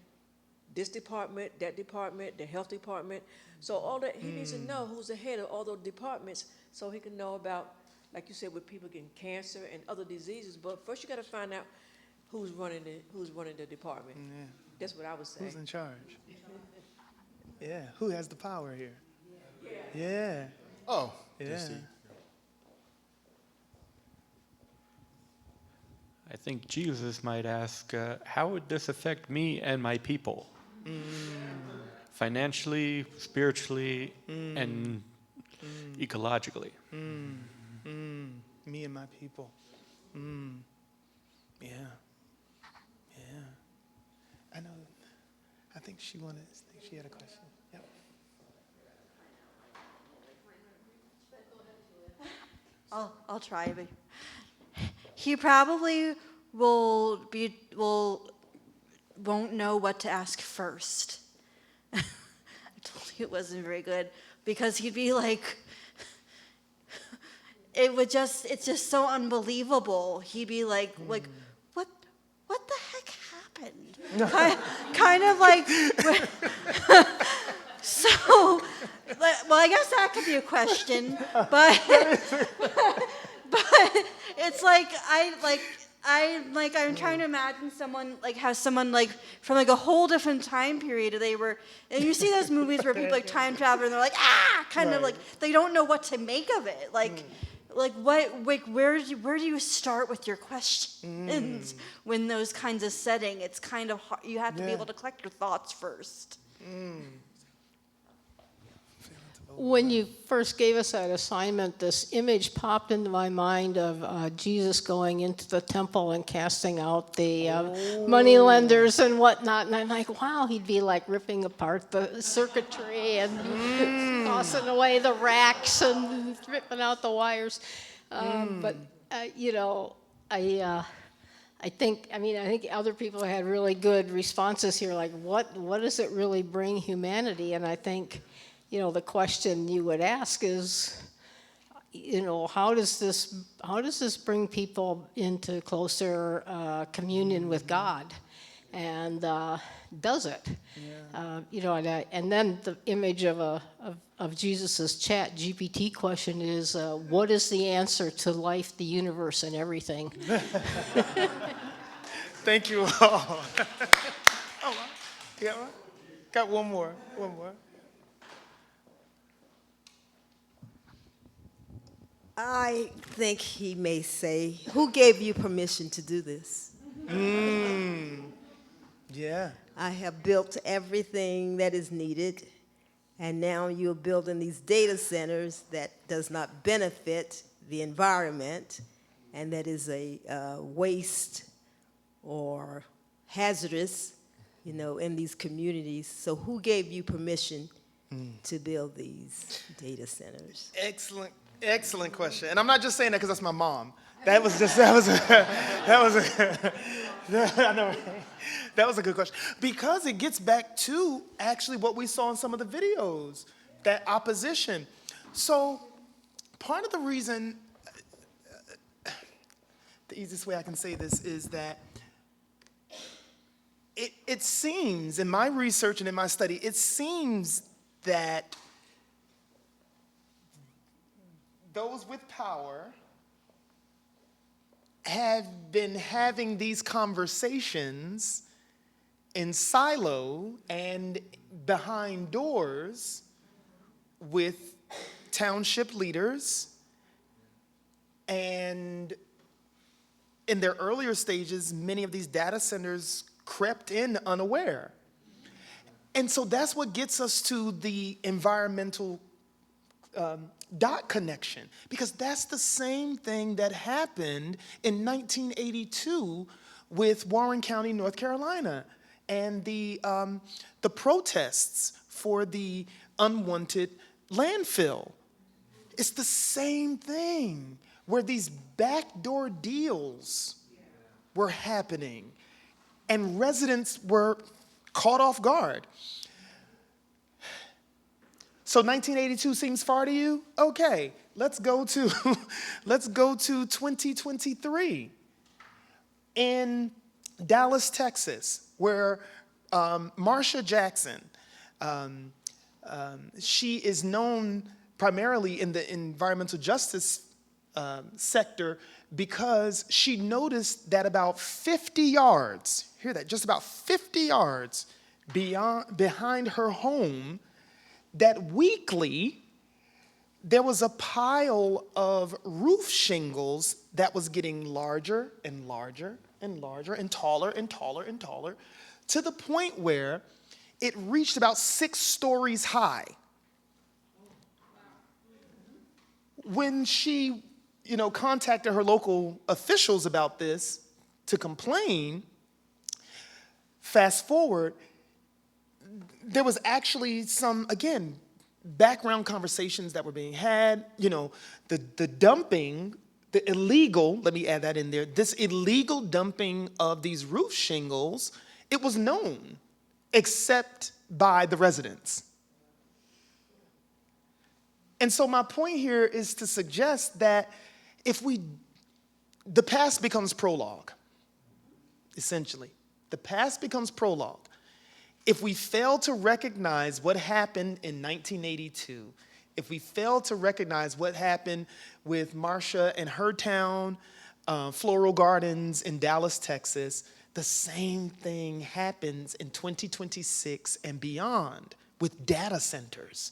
this department, that department, the health department. So all that, he needs to know who's the head of all those departments so he can know about, like you said, with people getting cancer and other diseases. But first you got to find out who's running the department. Yeah. That's what I would say. Who's in charge? Yeah. Who has the power here? Yeah. Oh, Yeah. I think Jesus might ask, how would this affect me and my people? Financially, spiritually, and ecologically. Me and my people. Yeah. Yeah. I know. I think she had a question. Yep. I'll try. But he probably won't know what to ask first. I told you it wasn't very good because he'd be like, it's just so unbelievable. He'd be like, what the heck happened? kind of like, so, well, I guess that could be a question, but it's like, I'm trying to imagine someone, like, how someone, like, from, like, a whole different time period, and you see those movies where people, like, time travel, and they're like, kind of like, they don't know what to make of it, where do you start with your questions when those kinds of setting? It's kind of hard. You have to be able to collect your thoughts first. When you first gave us that assignment, this image popped into my mind of Jesus going into the temple and casting out the money lenders and whatnot. And I'm like, wow, he'd be like ripping apart the circuitry and tossing away the racks and ripping out the wires. But, I think other people had really good responses here, like what does it really bring humanity? And I think, the question you would ask is, how does this bring people into closer communion with God? And does it? Yeah. And then the image of Jesus's Chat GPT question is, what is the answer to life, the universe, and everything? Thank you all. Yeah, got one more. I think he may say, who gave you permission to do this? Yeah. I have built everything that is needed, and now you're building these data centers that does not benefit the environment, and that is a waste or hazardous, in these communities. So who gave you permission to build these data centers? Excellent question. And I'm not just saying that because that's my mom. That was a good question. Because it gets back to actually what we saw in some of the videos, that opposition. So part of the reason, the easiest way I can say this is that it seems, in my research and in my study, it seems that those with power have been having these conversations in silo and behind doors with township leaders, and in their earlier stages, many of these data centers crept in unaware. And so that's what gets us to the environmental dot connection, because that's the same thing that happened in 1982 with Warren County, North Carolina, and the protests for the unwanted landfill. It's the same thing, where these backdoor deals were happening, and residents were caught off guard. So 1982 seems far to you? Okay, let's go to let's go to 2023 in Dallas, Texas, where Marsha Jackson, she is known primarily in the environmental justice sector because she noticed that about 50 yards, hear that, just about 50 yards behind her home, that weekly there was a pile of roof shingles that was getting larger and larger and larger and taller and taller and taller, to the point where it reached about 6 stories high. When she, contacted her local officials about this to complain, fast forward, there was actually some, again, background conversations that were being had, the dumping, the illegal, let me add that in there, this illegal dumping of these roof shingles, it was known, except by the residents. And so my point here is to suggest that the past becomes prologue, essentially. The past becomes prologue. If we fail to recognize what happened in 1982, if we fail to recognize what happened with Marsha and her town, Floral Gardens in Dallas, Texas, the same thing happens in 2026 and beyond with data centers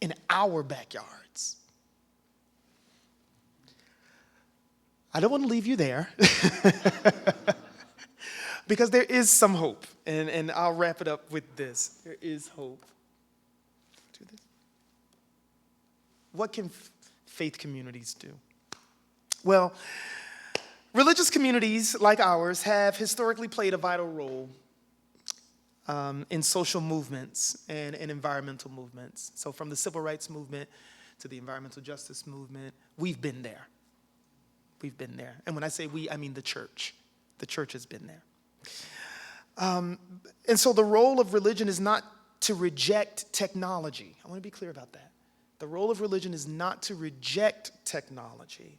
in our backyards. I don't want to leave you there. Because there is some hope, and I'll wrap it up with this. There is hope. Do this. What can faith communities do? Well, religious communities like ours have historically played a vital role in social movements and environmental movements. So from the civil rights movement to the environmental justice movement, we've been there. We've been there. And when I say we, I mean the church. The church has been there. And so the role of religion is not to reject technology. I want to be clear about that. The role of religion is not to reject technology,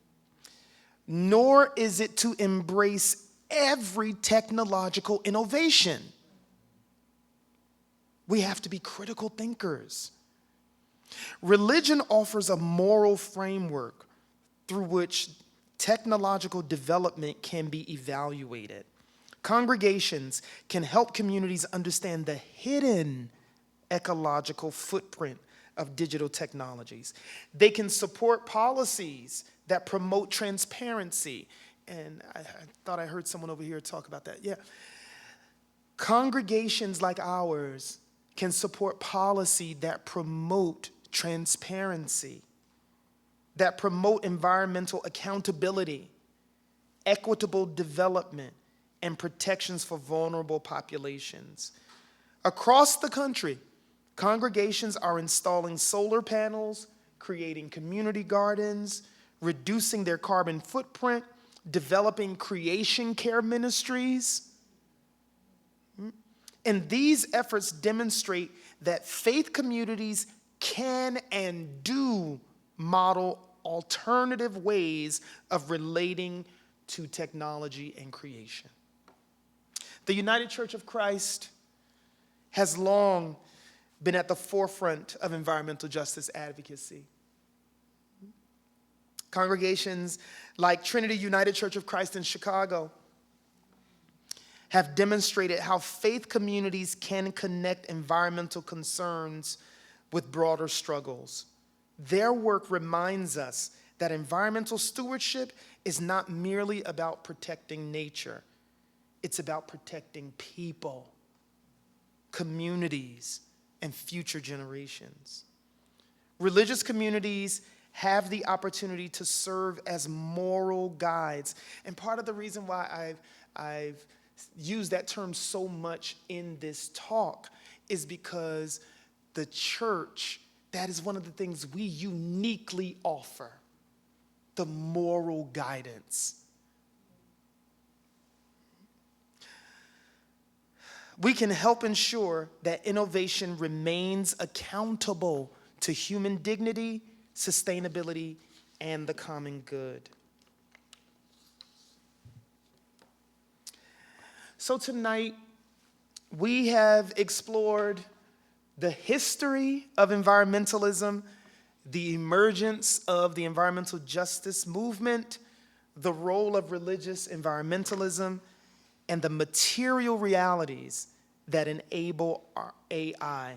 nor is it to embrace every technological innovation. We have to be critical thinkers. Religion offers a moral framework through which technological development can be evaluated. Congregations can help communities understand the hidden ecological footprint of digital technologies. They can support policies that promote transparency. And I thought I heard someone over here talk about that. Yeah. Congregations like ours can support policy that promote transparency, that promote environmental accountability, equitable development, and protections for vulnerable populations. Across the country, congregations are installing solar panels, creating community gardens, reducing their carbon footprint, developing creation care ministries. And these efforts demonstrate that faith communities can and do model alternative ways of relating to technology and creation. The United Church of Christ has long been at the forefront of environmental justice advocacy. Congregations like Trinity United Church of Christ in Chicago have demonstrated how faith communities can connect environmental concerns with broader struggles. Their work reminds us that environmental stewardship is not merely about protecting nature. It's about protecting people, communities, and future generations. Religious communities have the opportunity to serve as moral guides. And part of the reason why I've used that term so much in this talk is because the church, that is one of the things we uniquely offer, the moral guidance. we can help ensure that innovation remains accountable to human dignity, sustainability, and the common good. So tonight, we have explored the history of environmentalism, the emergence of the environmental justice movement, the role of religious environmentalism, and the material realities that enable our AI.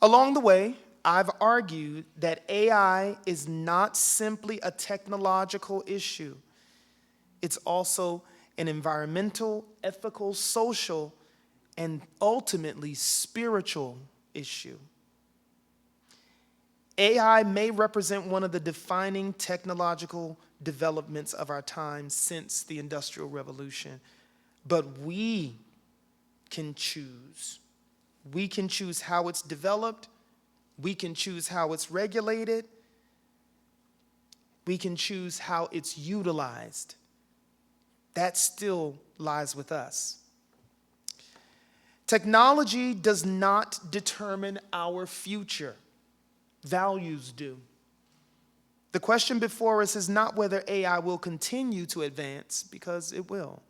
Along the way, I've argued that AI is not simply a technological issue. It's also an environmental, ethical, social, and ultimately spiritual issue. AI may represent one of the defining technological developments of our time since the Industrial Revolution, but we can choose. We can choose how it's developed. We can choose how it's regulated. We can choose how it's utilized. That still lies with us. Technology does not determine our future. Values do. The question before us is not whether AI will continue to advance, because it will.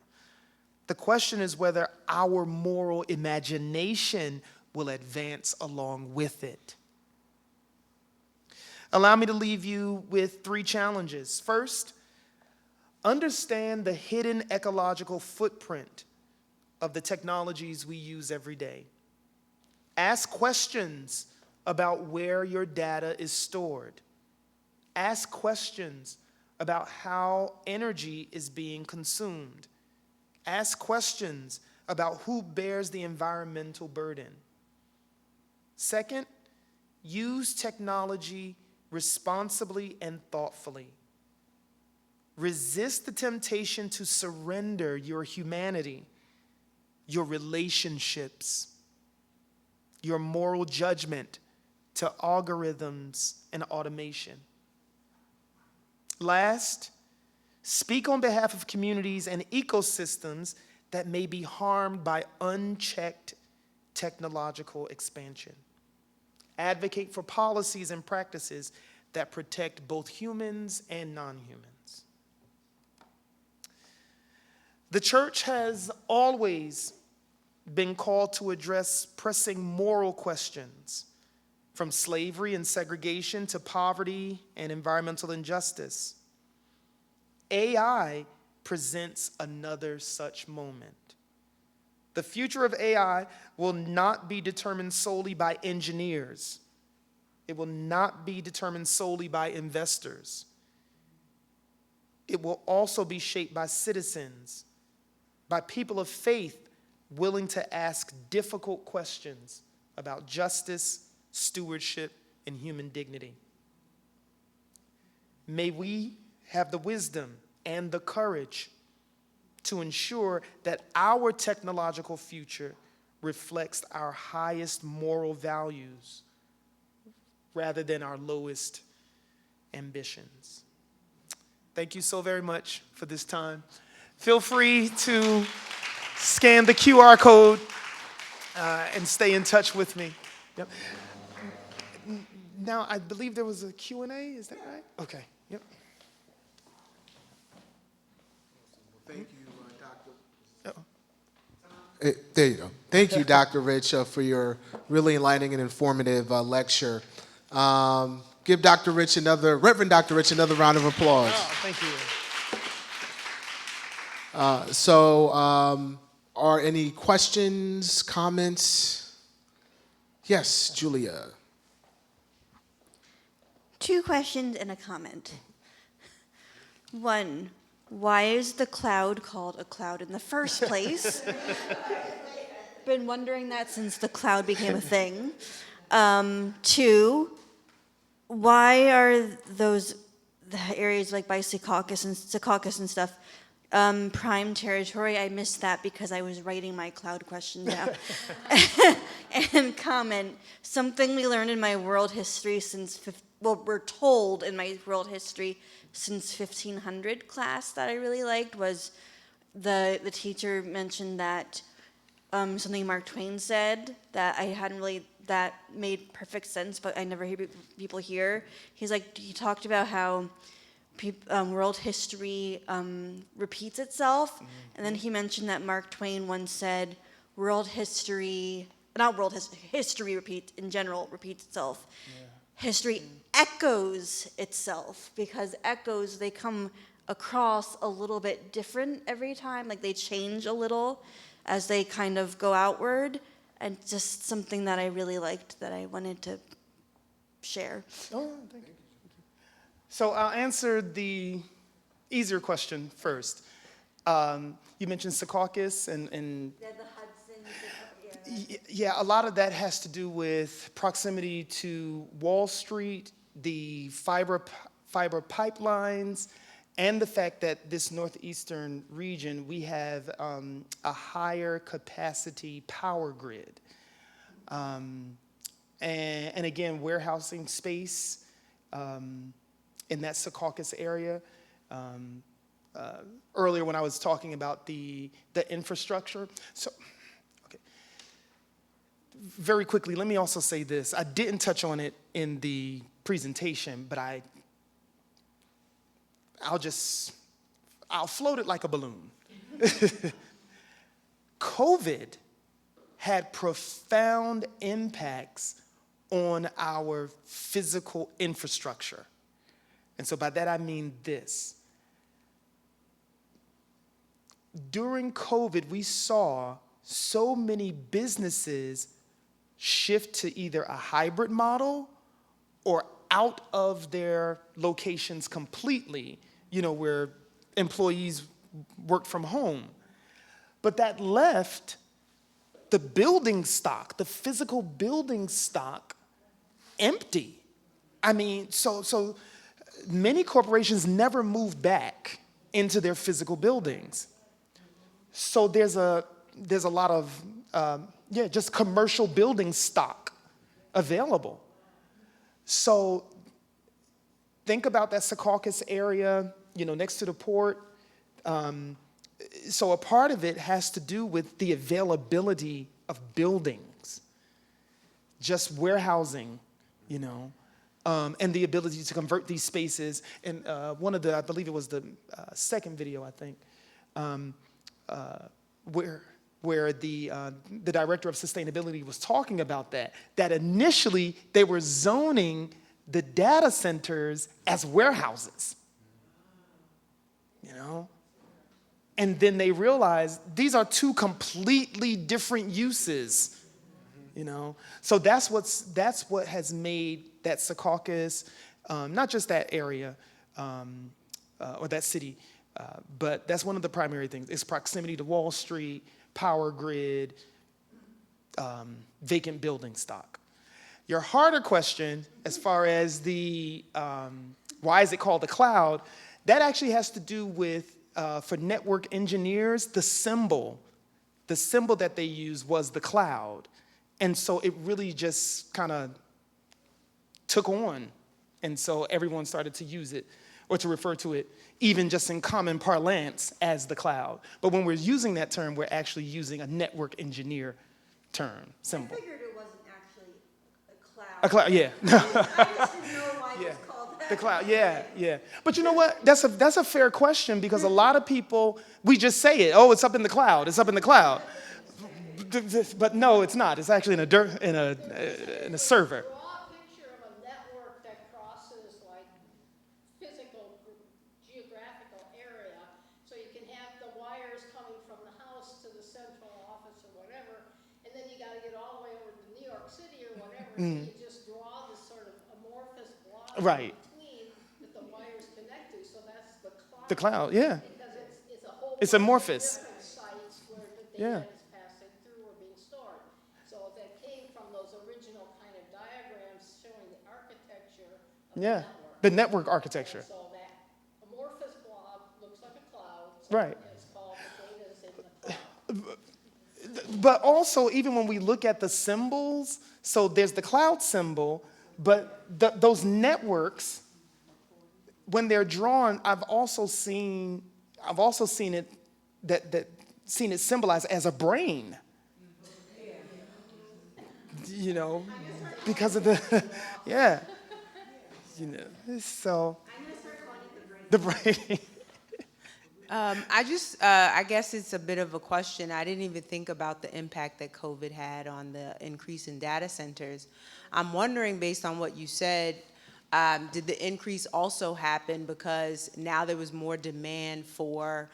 The question is whether our moral imagination will advance along with it. Allow me to leave you with 3 challenges. First, understand the hidden ecological footprint of the technologies we use every day. Ask questions about where your data is stored. Ask questions about how energy is being consumed. Ask questions about who bears the environmental burden. Second, use technology responsibly and thoughtfully. Resist the temptation to surrender your humanity, your relationships, your moral judgment to algorithms and automation. Last, speak on behalf of communities and ecosystems that may be harmed by unchecked technological expansion. Advocate for policies and practices that protect both humans and non-humans. The church has always been called to address pressing moral questions, from slavery and segregation to poverty and environmental injustice. AI presents another such moment. The future of AI will not be determined solely by engineers. It will not be determined solely by investors. It will also be shaped by citizens, by people of faith willing to ask difficult questions about justice, stewardship, and human dignity. May we have the wisdom and the courage to ensure that our technological future reflects our highest moral values rather than our lowest ambitions. Thank you so very much for this time. Feel free to scan the QR code and stay in touch with me. Yep. Now, I believe there was a Q&A, is that right? Okay, yep. Thank you, Dr. There you go. Thank you, Dr. Rich, for your really enlightening and informative lecture. Give Reverend Dr. Rich another round of applause. Oh, thank you. Are any questions, comments? Yes, Julia. 2 questions and a comment. 1, why is the cloud called a cloud in the first place? Been wondering that since the cloud became a thing. 2, why are the areas like by Secaucus and stuff prime territory? I missed that because I was writing my cloud question down. And comment, something we learned in my world history we're told in my world history since 1500 class that I really liked was the teacher mentioned that something Mark Twain said that I hadn't really, that made perfect sense, but I never hear people hear. He talked about how world history repeats itself, and then he mentioned that Mark Twain once said, history repeats, in general, repeats itself. Yeah. History echoes itself, because echoes, they come across a little bit different every time, like they change a little as they kind of go outward, and just something that I really liked that I wanted to share. Oh, thank you. So I'll answer the easier question first. You mentioned Secaucus and Yeah, the Hudson. yeah, a lot of that has to do with proximity to Wall Street, the fiber pipelines, and the fact that this northeastern region, we have a higher capacity power grid. And again, warehousing space in that Secaucus area. Earlier when I was talking about the infrastructure. So, okay. Very quickly, let me also say this. I didn't touch on it in the presentation, but I'll float it like a balloon. COVID had profound impacts on our physical infrastructure. And so by that I mean this. During COVID, we saw so many businesses shift to either a hybrid model or out of their locations completely, where employees worked from home. But that left the building stock, the physical building stock, empty. I mean, so many corporations never moved back into their physical buildings. So there's a lot of just commercial building stock available. So think about that Secaucus area, next to the port. So a part of it has to do with the availability of buildings, just warehousing, and the ability to convert these spaces. And I believe it was the second video, I think, where the director of sustainability was talking about that initially they were zoning the data centers as warehouses, and then they realized these are two completely different uses, So that's what has made that Secaucus, not just that area or that city, but that's one of the primary things. It's proximity to Wall Street, power grid, vacant building stock. Your harder question, as far as the why is it called the cloud, that actually has to do with, for network engineers, the symbol that they used was the cloud. And so it really just kind of took on. And so everyone started to use it or to refer to it, even just in common parlance, as the cloud. But when we're using that term, we're actually using a network engineer term, symbol. I figured it wasn't actually a cloud. A cloud, yeah. I just didn't know why it was called that. The cloud, yeah. But you know what? That's a fair question, because a lot of people, we just say it. Oh, it's up in the cloud. It's up in the cloud. But no, it's not. It's actually in a server. Draw a picture of a network that crosses like physical geographical area, so you can have the wires coming from the house to the central office or whatever, and then you got to get all the way over to New York City or whatever. So you just draw this sort of amorphous block Right. between that the wires connect to. So that's the cloud. The cloud, yeah. Because it's a whole It's bunch of amorphous. different sites where the Yeah. data is passing through or being stored. So that came from those original kind of diagrams showing the architecture of Yeah. the The network. network architecture. So that amorphous blob looks like a cloud. So Right. it's called the data is in the cloud. But also, even when we look at the symbols, so there's the cloud symbol, but those networks, when they're drawn, I've also seen it symbolized as a brain. you know, because of the, yeah, you know, so. The brain. I guess it's a bit of a question. I didn't even think about the impact that COVID had on the increase in data centers. I'm wondering, based on what you said, did the increase also happen because now there was more demand for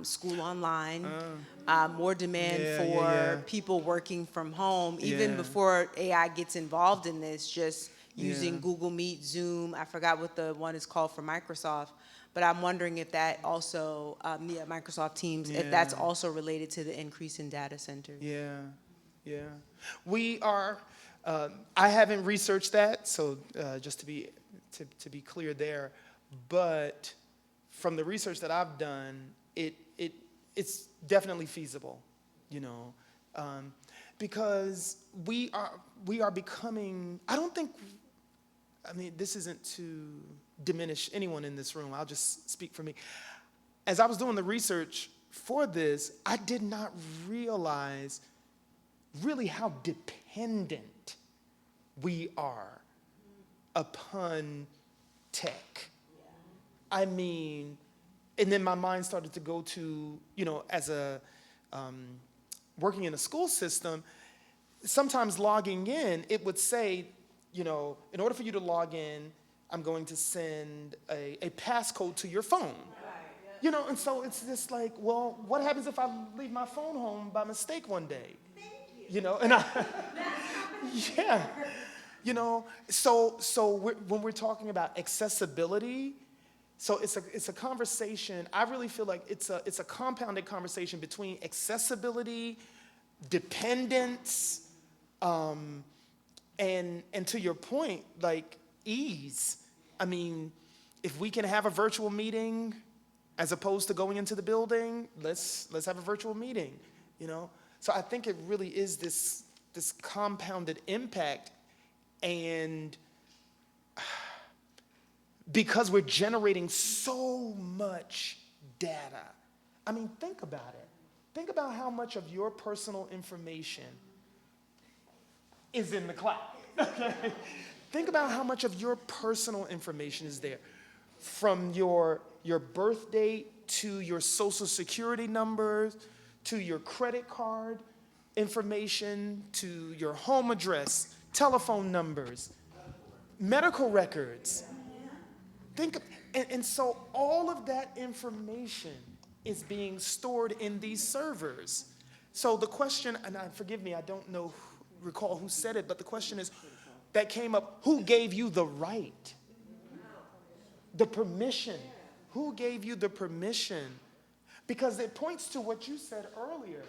school online, more demand for people working from home, even before AI gets involved in this, just using Google Meet, Zoom, I forgot what the one is called for Microsoft, but I'm wondering if that also, Microsoft Teams, if that's also related to the increase in data centers. Yeah. We are, I haven't researched that, so just to be clear there, but from the research that I've done, it's definitely feasible, you know, because we are becoming, I mean, this isn't to diminish anyone in this room, I'll just speak for me. As I was doing the research for this, I did not realize really how dependent we are upon tech. I mean, and then my mind started to go to, you know, as a, working in a school system, sometimes logging in, it would say, you know, in order for you to log in, I'm going to send a passcode to your phone. You know, and so it's just like, well, what happens if I leave my phone home by mistake one day? You know, and yeah, you know, so when we're talking about accessibility, so it's a conversation. I really feel like it's a compounded conversation between accessibility, dependence, and to your point, like ease. I mean, if we can have a virtual meeting as opposed to going into the building, let's have a virtual meeting, you know? So I think it really is this compounded impact, and because we're generating so much data. I mean, think about it. Think about how much of your personal information is in the cloud. Think about how much of your personal information is there. From your birth date to your social security numbers, to your credit card information, to your home address, telephone numbers, medical records. And so all of that information is being stored in these servers. So the question, and forgive me, I don't recall who said it, but the question is, that came up, who gave you the right? The permission. Who gave you the permission? Because it points to what you said earlier.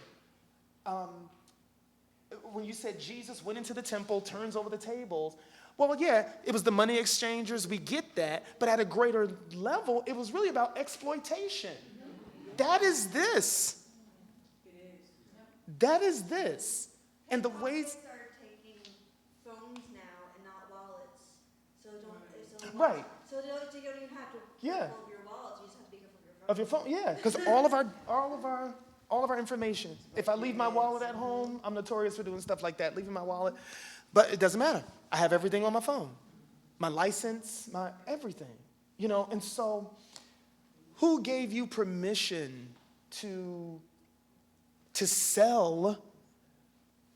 When you said Jesus went into the temple, turns over the tables. Well, yeah, it was the money exchangers, we get that, but at a greater level, it was really about exploitation. That is this. That is this. And the ways... are taking phones now and not wallets. So Right. So you don't even have to be careful of your wallets, you just have to be careful of your phone. Of your phone, yeah, because all of our information. If I leave my wallet at home, I'm notorious for doing stuff like that, leaving my wallet. But it doesn't matter. I have everything on my phone. My license, my everything. You know, and so who gave you permission to sell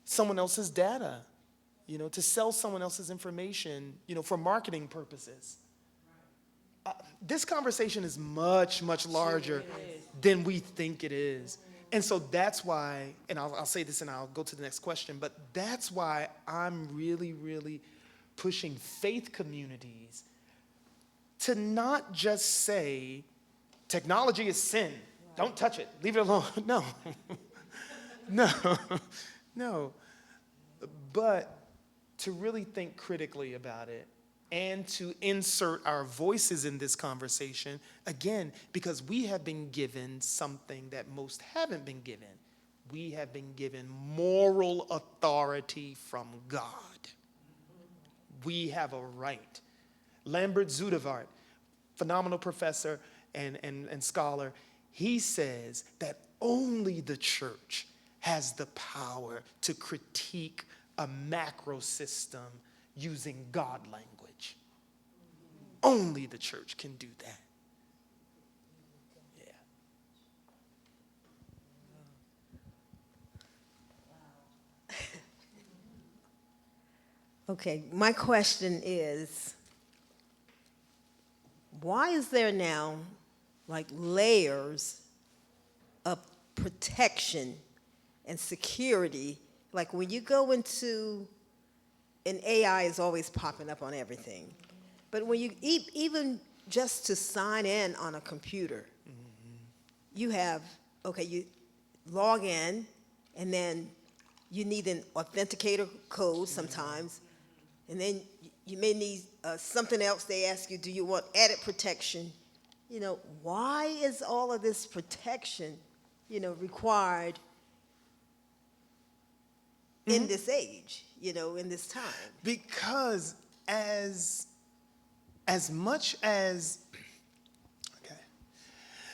someone else's data? You know, to sell someone else's information, you know, for marketing purposes. This conversation is much, much larger than we think it is. And so that's why, and I'll say this and I'll go to the next question, but that's why I'm really, really pushing faith communities to not just say, technology is sin, don't touch it, leave it alone. No, no, but to really think critically about it and to insert our voices in this conversation, again, because we have been given something that most haven't been given. We have been given moral authority from God. We have a right. Lambert Zudevart, phenomenal professor and scholar, he says that only the church has the power to critique a macro system using God language. Only the church can do that. Yeah. Okay, my question is, why is there now like layers of protection and security? Like when you go into, and AI is always popping up on everything, but when you even just to sign in on a computer, you have, okay, you log in, and then you need an authenticator code sometimes, and then you may need something else. They ask you, do you want added protection? You know, why is all of this protection, required in this age, in this time? Because as much as, okay,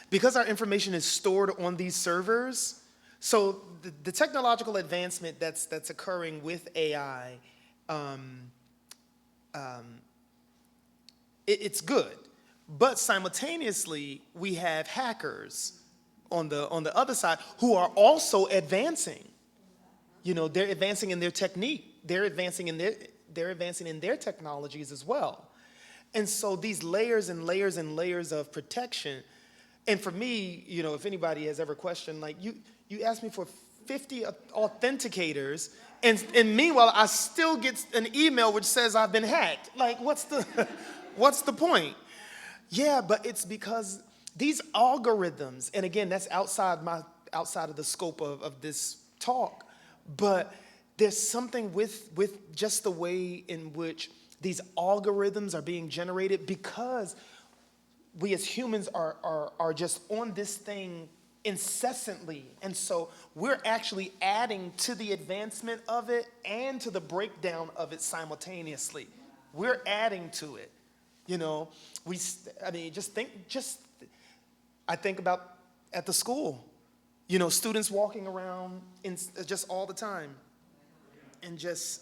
because our information is stored on these servers, so the technological advancement that's occurring with AI, it's good. But simultaneously, we have hackers on the other side who are also advancing. They're advancing in their technique. They're advancing in their technologies as well. And so these layers and layers and layers of protection. And for me, if anybody has ever questioned, like you asked me for 50 authenticators, and meanwhile I still get an email which says I've been hacked. Like, what's the point? Yeah, but it's because these algorithms, and again, that's outside of the scope of this talk, but there's something with just the way in which these algorithms are being generated, because we as humans are just on this thing incessantly. And so we're actually adding to the advancement of it and to the breakdown of it simultaneously. We're adding to it. I think about at the school, students walking around just all the time. And just,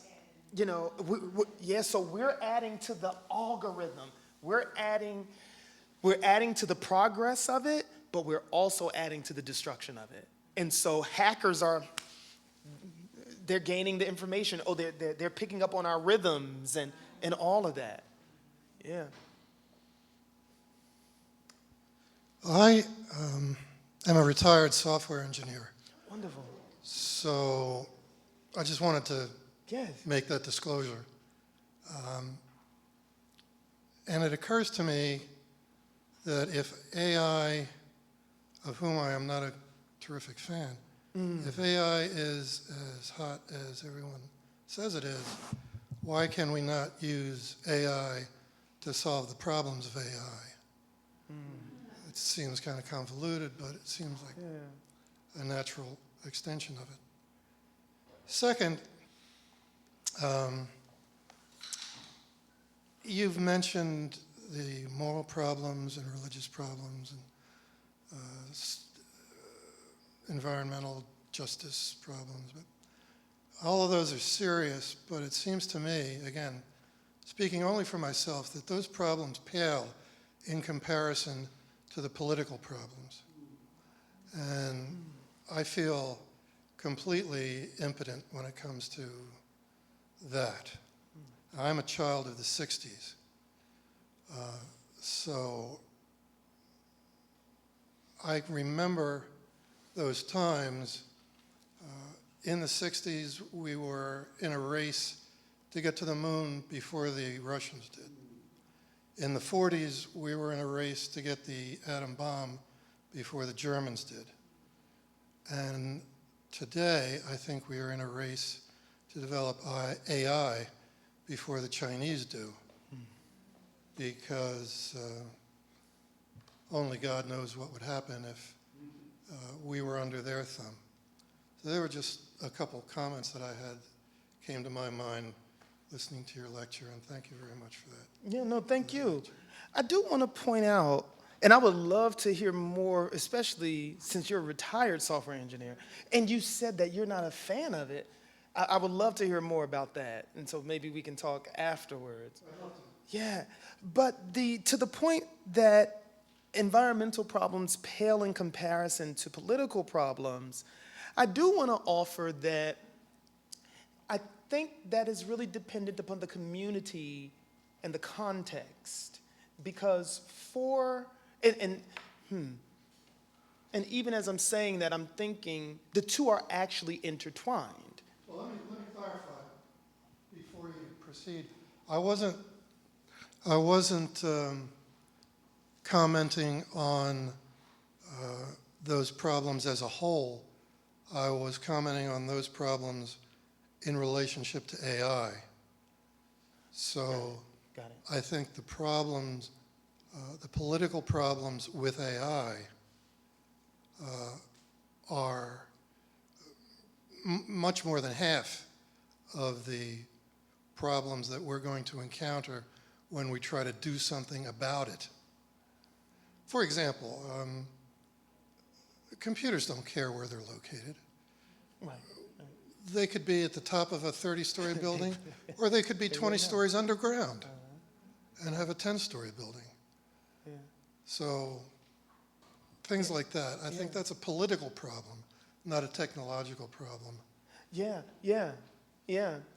so we're adding to the algorithm. We're adding to the progress of it, but we're also adding to the destruction of it. And so hackers they're gaining the information. Oh, they're picking up on our rhythms and all of that. Yeah. I am a retired software engineer. Wonderful. So I just wanted to Yes. make that disclosure. And it occurs to me that if AI, of whom I am not a terrific fan, if AI is as hot as everyone says it is, why can we not use AI to solve the problems of AI? It seems kind of convoluted, but it seems like a natural extension of it. Second, you've mentioned the moral problems and religious problems and environmental justice problems. But all of those are serious, but it seems to me, again, speaking only for myself, that those problems pale in comparison to the political problems. And I feel completely impotent when it comes to that. I'm a child of the 60s. So I remember those times. In the 60s, we were in a race to get to the moon before the Russians did. In the 40s, we were in a race to get the atom bomb before the Germans did. And today, I think we are in a race to develop AI before the Chinese do, because only God knows what would happen if we were under their thumb. So there were just a couple comments that I had came to my mind listening to your lecture, and thank you very much for that. Yeah, no, thank you. I do want to point out, and I would love to hear more, especially since you're a retired software engineer, and you said that you're not a fan of it. I would love to hear more about that, and so maybe we can talk afterwards. Yeah, but to the point that environmental problems pale in comparison to political problems, I do want to offer that I think that is really dependent upon the community and the context, because and even as I'm saying that, I'm thinking the two are actually intertwined. Well, let me clarify before you proceed. I wasn't commenting on those problems as a whole. I was commenting on those problems in relationship to AI. So Got it. I think the problems, the political problems with AI are much more than half of the problems that we're going to encounter when we try to do something about it. For example, computers don't care where they're located. Right. They could be at the top of a 30-story building, or they could be 20 stories underground and have a 10-story building. Yeah. So things like that. I think that's a political problem, not a technological problem. Yeah,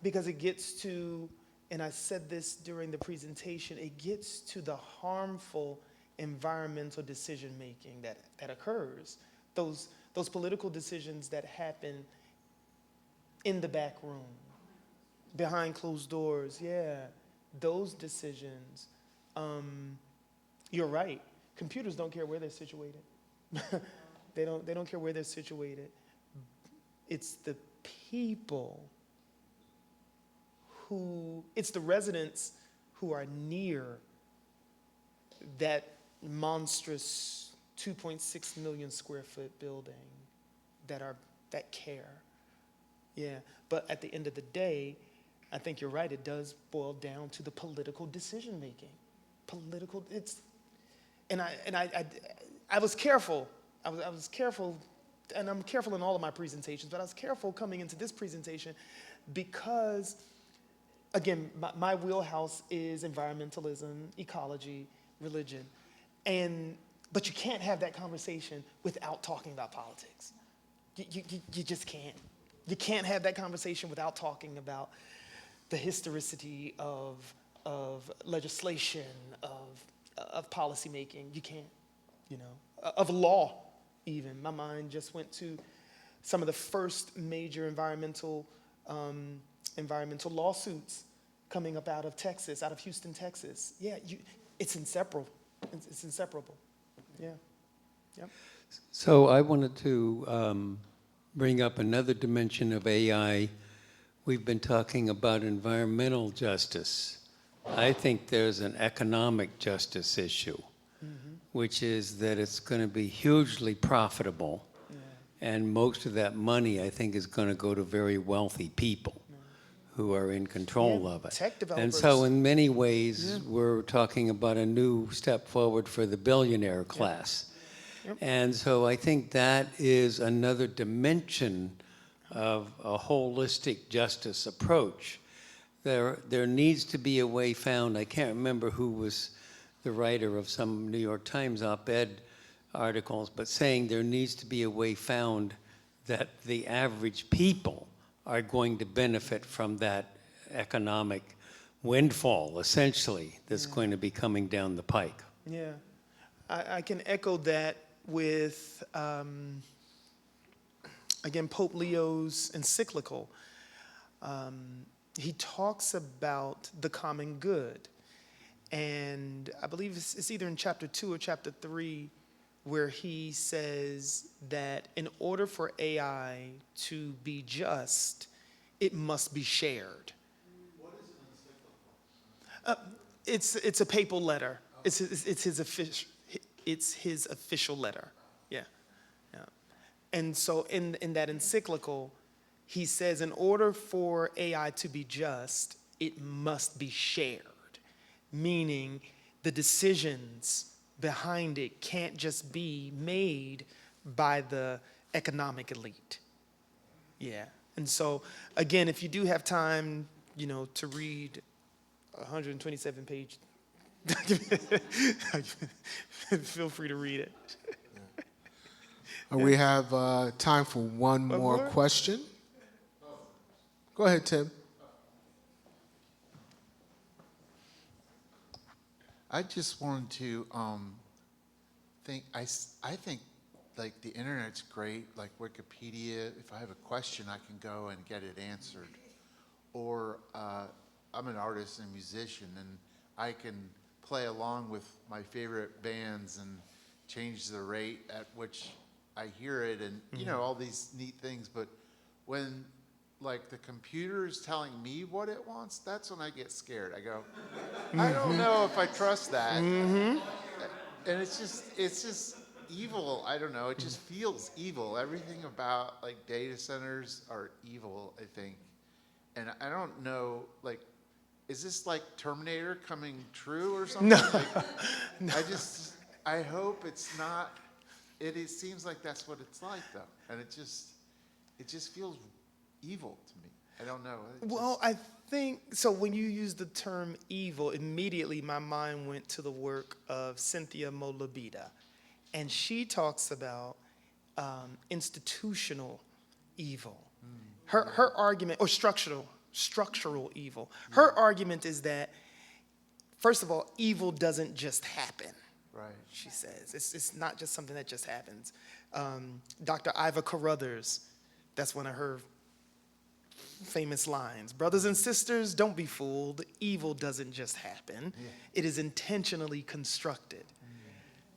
because it gets to, and I said this during the presentation, it gets to the harmful environmental decision-making that occurs. Those political decisions that happen in the back room, behind closed doors, those decisions. You're right. Computers don't care where they're situated. They don't care where they're situated. It's the people it's the residents who are near that monstrous 2.6 million square foot building that care. Yeah, but at the end of the day, I think you're right, it does boil down to the political decision making. I was careful. I was careful, and I'm careful in all of my presentations, but I was careful coming into this presentation because, again, my wheelhouse is environmentalism, ecology, religion, but you can't have that conversation without talking about politics. You just can't. You can't have that conversation without talking about the historicity of legislation, of policymaking. You can't, of law even. My mind just went to some of the first major environmental lawsuits coming up out of Texas, out of Houston, Texas. Yeah, it's inseparable. It's inseparable. Yeah. Yep. So I wanted to bring up another dimension of AI. We've been talking about environmental justice. I think there's an economic justice issue, which is that it's going to be hugely profitable. And most of that money, I think, is going to go to very wealthy people who are in control of it. Tech developers. And so in many ways, we're talking about a new step forward for the billionaire class. And so I think that is another dimension of a holistic justice approach. There needs to be a way found. I can't remember who was the writer of some New York Times op-ed articles, but saying there needs to be a way found that the average people are going to benefit from that economic windfall, essentially, that's going to be coming down the pike. Yeah, I can echo that with, again, Pope Leo's encyclical. He talks about the common good. And I believe it's either in chapter 2 or chapter 3 where he says that in order for AI to be just, it must be shared. What is an encyclical? It's a papal letter. It's his official letter. Yeah. And so in that encyclical, he says in order for AI to be just, it must be shared. Meaning the decisions behind it can't just be made by the economic elite. Yeah, And so, again, if you do have time, to read 127-page feel free to read it. We have time for one more question. Go ahead, Tim. I just wanted to I think like the internet's great, like Wikipedia. If I have a question, I can go and get it answered. Or I'm an artist and musician, and I can play along with my favorite bands and change the rate at which I hear it, and all these neat things. But when like the computer is telling me what it wants, that's when I get scared. I go, I don't know if I trust that. And it's just evil. I don't know. It just feels evil. Everything about like data centers are evil, I think. And I don't know, like, is this like Terminator coming true or something? No. Like, I hope it's not. It seems like that's what it's like, though, and it just feels evil to me. I don't know. Well, I think so. When you use the term evil, immediately my mind went to the work of Cynthia Molabita, and she talks about institutional evil. Her argument, or structural evil. Her argument is that, first of all, evil doesn't just happen. Right. She says it's not just something that just happens. Dr. Iva Carruthers, that's one of her famous lines. Brothers and sisters, don't be fooled. Evil doesn't just happen. Yeah. It is intentionally constructed.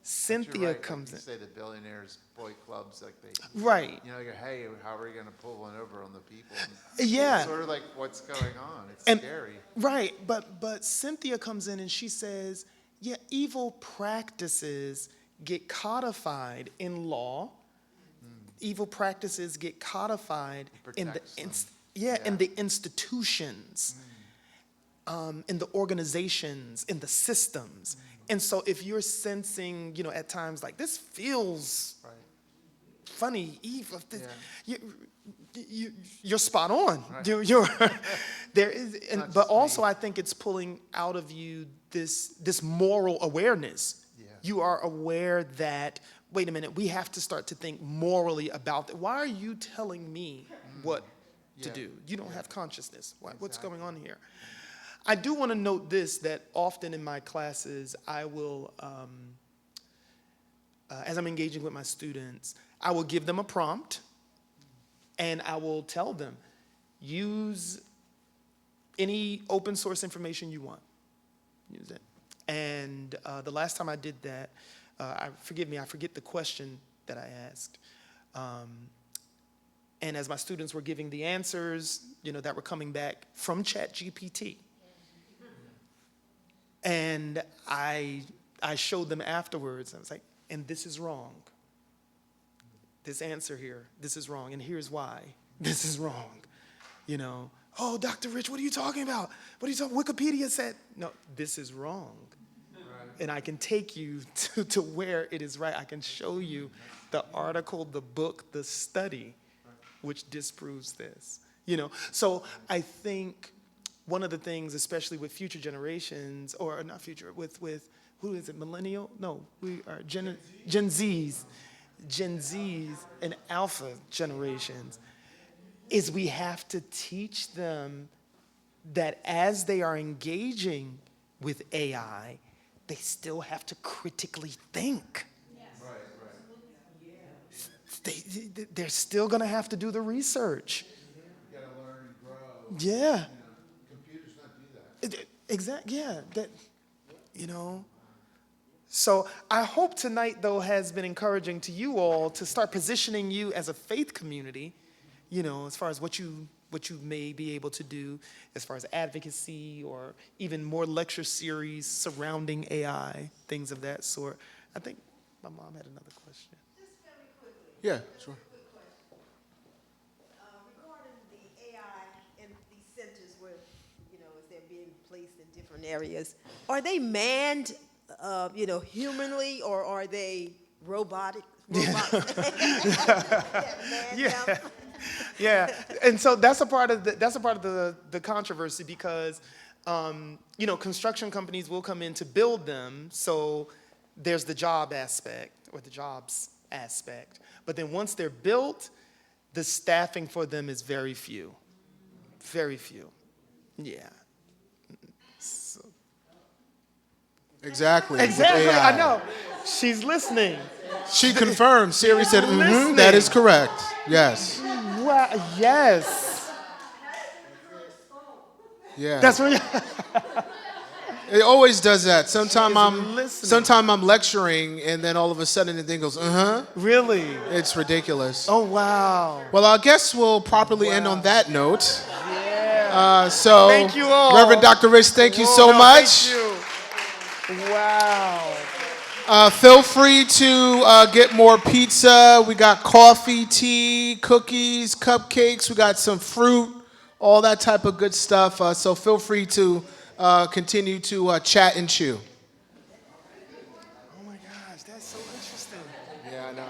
Cynthia comes in. You say the billionaires' boy clubs, like they, right? You go, hey, how are we going to pull one over on the people? Yeah. It's sort of like what's going on. It's scary. Right, but Cynthia comes in and she says, yeah, evil practices get codified in law. Evil practices get codified in the institutions, in the organizations, in the systems. And so if you're sensing, at times like this feels funny, evil, you're spot on. Right. There is, but also I think it's pulling out of you this moral awareness. Yeah. You are aware that, wait a minute, we have to start to think morally about that. Why are you telling me what to do? You don't have consciousness. What's going on here? I do want to note this, that often in my classes, I will, as I'm engaging with my students, I will give them a prompt, and I will tell them, use any open source information you want. Use it. And the last time I did that, forgive me, I forget the question that I asked. And as my students were giving the answers, that were coming back from ChatGPT, and I showed them afterwards. I was like, and this is wrong. This answer here, this is wrong, and here's why. This is wrong. Oh, Dr. Rich, what are you talking about? What are you talking? Wikipedia said, no, this is wrong. Right. And I can take you to where it is right. I can show you the article, the book, the study, which disproves this. So I think one of the things, especially with future generations, or not future, with who is it, millennial? No, we are Gen Zs and alpha generations, is we have to teach them that as they are engaging with AI, they still have to critically think. Yes. Right. They're still going to have to do the research. You got to learn and grow. Yeah. Computers don't do that. Exactly. Yeah. So I hope tonight, though, has been encouraging to you all to start positioning you as a faith community, as far as what you may be able to do, as far as advocacy or even more lecture series surrounding AI, things of that sort. I think my mom had another question. Just very quickly. Yeah, sure. Regarding the AI and these centers where, as they're being placed in different areas, are they manned, humanly, or are they robotic? Yeah. Yeah, and so that's a part of the controversy because, you know, construction companies will come in to build them, so there's the job aspect or the jobs aspect. But then once they're built, the staffing for them is very few. Very few. Yeah. So- Exactly. with Exactly. AI. I know. She's listening. She confirmed. Siri said, Listening. that is correct. Yes. Wow. Yes. Yeah. That's what. It always does that. Sometime listening. I'm lecturing, and then all of a sudden the thing goes, Really? It's ridiculous. Oh wow. Well, I guess we'll properly end on that note. Yeah. So, Thank you all. Reverend Dr. Rich, thank you so No, much. Thank you. Wow. Feel free to get more pizza. We got coffee, tea, cookies, cupcakes. We got some fruit, all that type of good stuff. So feel free to continue to chat and chew. Oh my gosh, that's so interesting. Yeah, I know.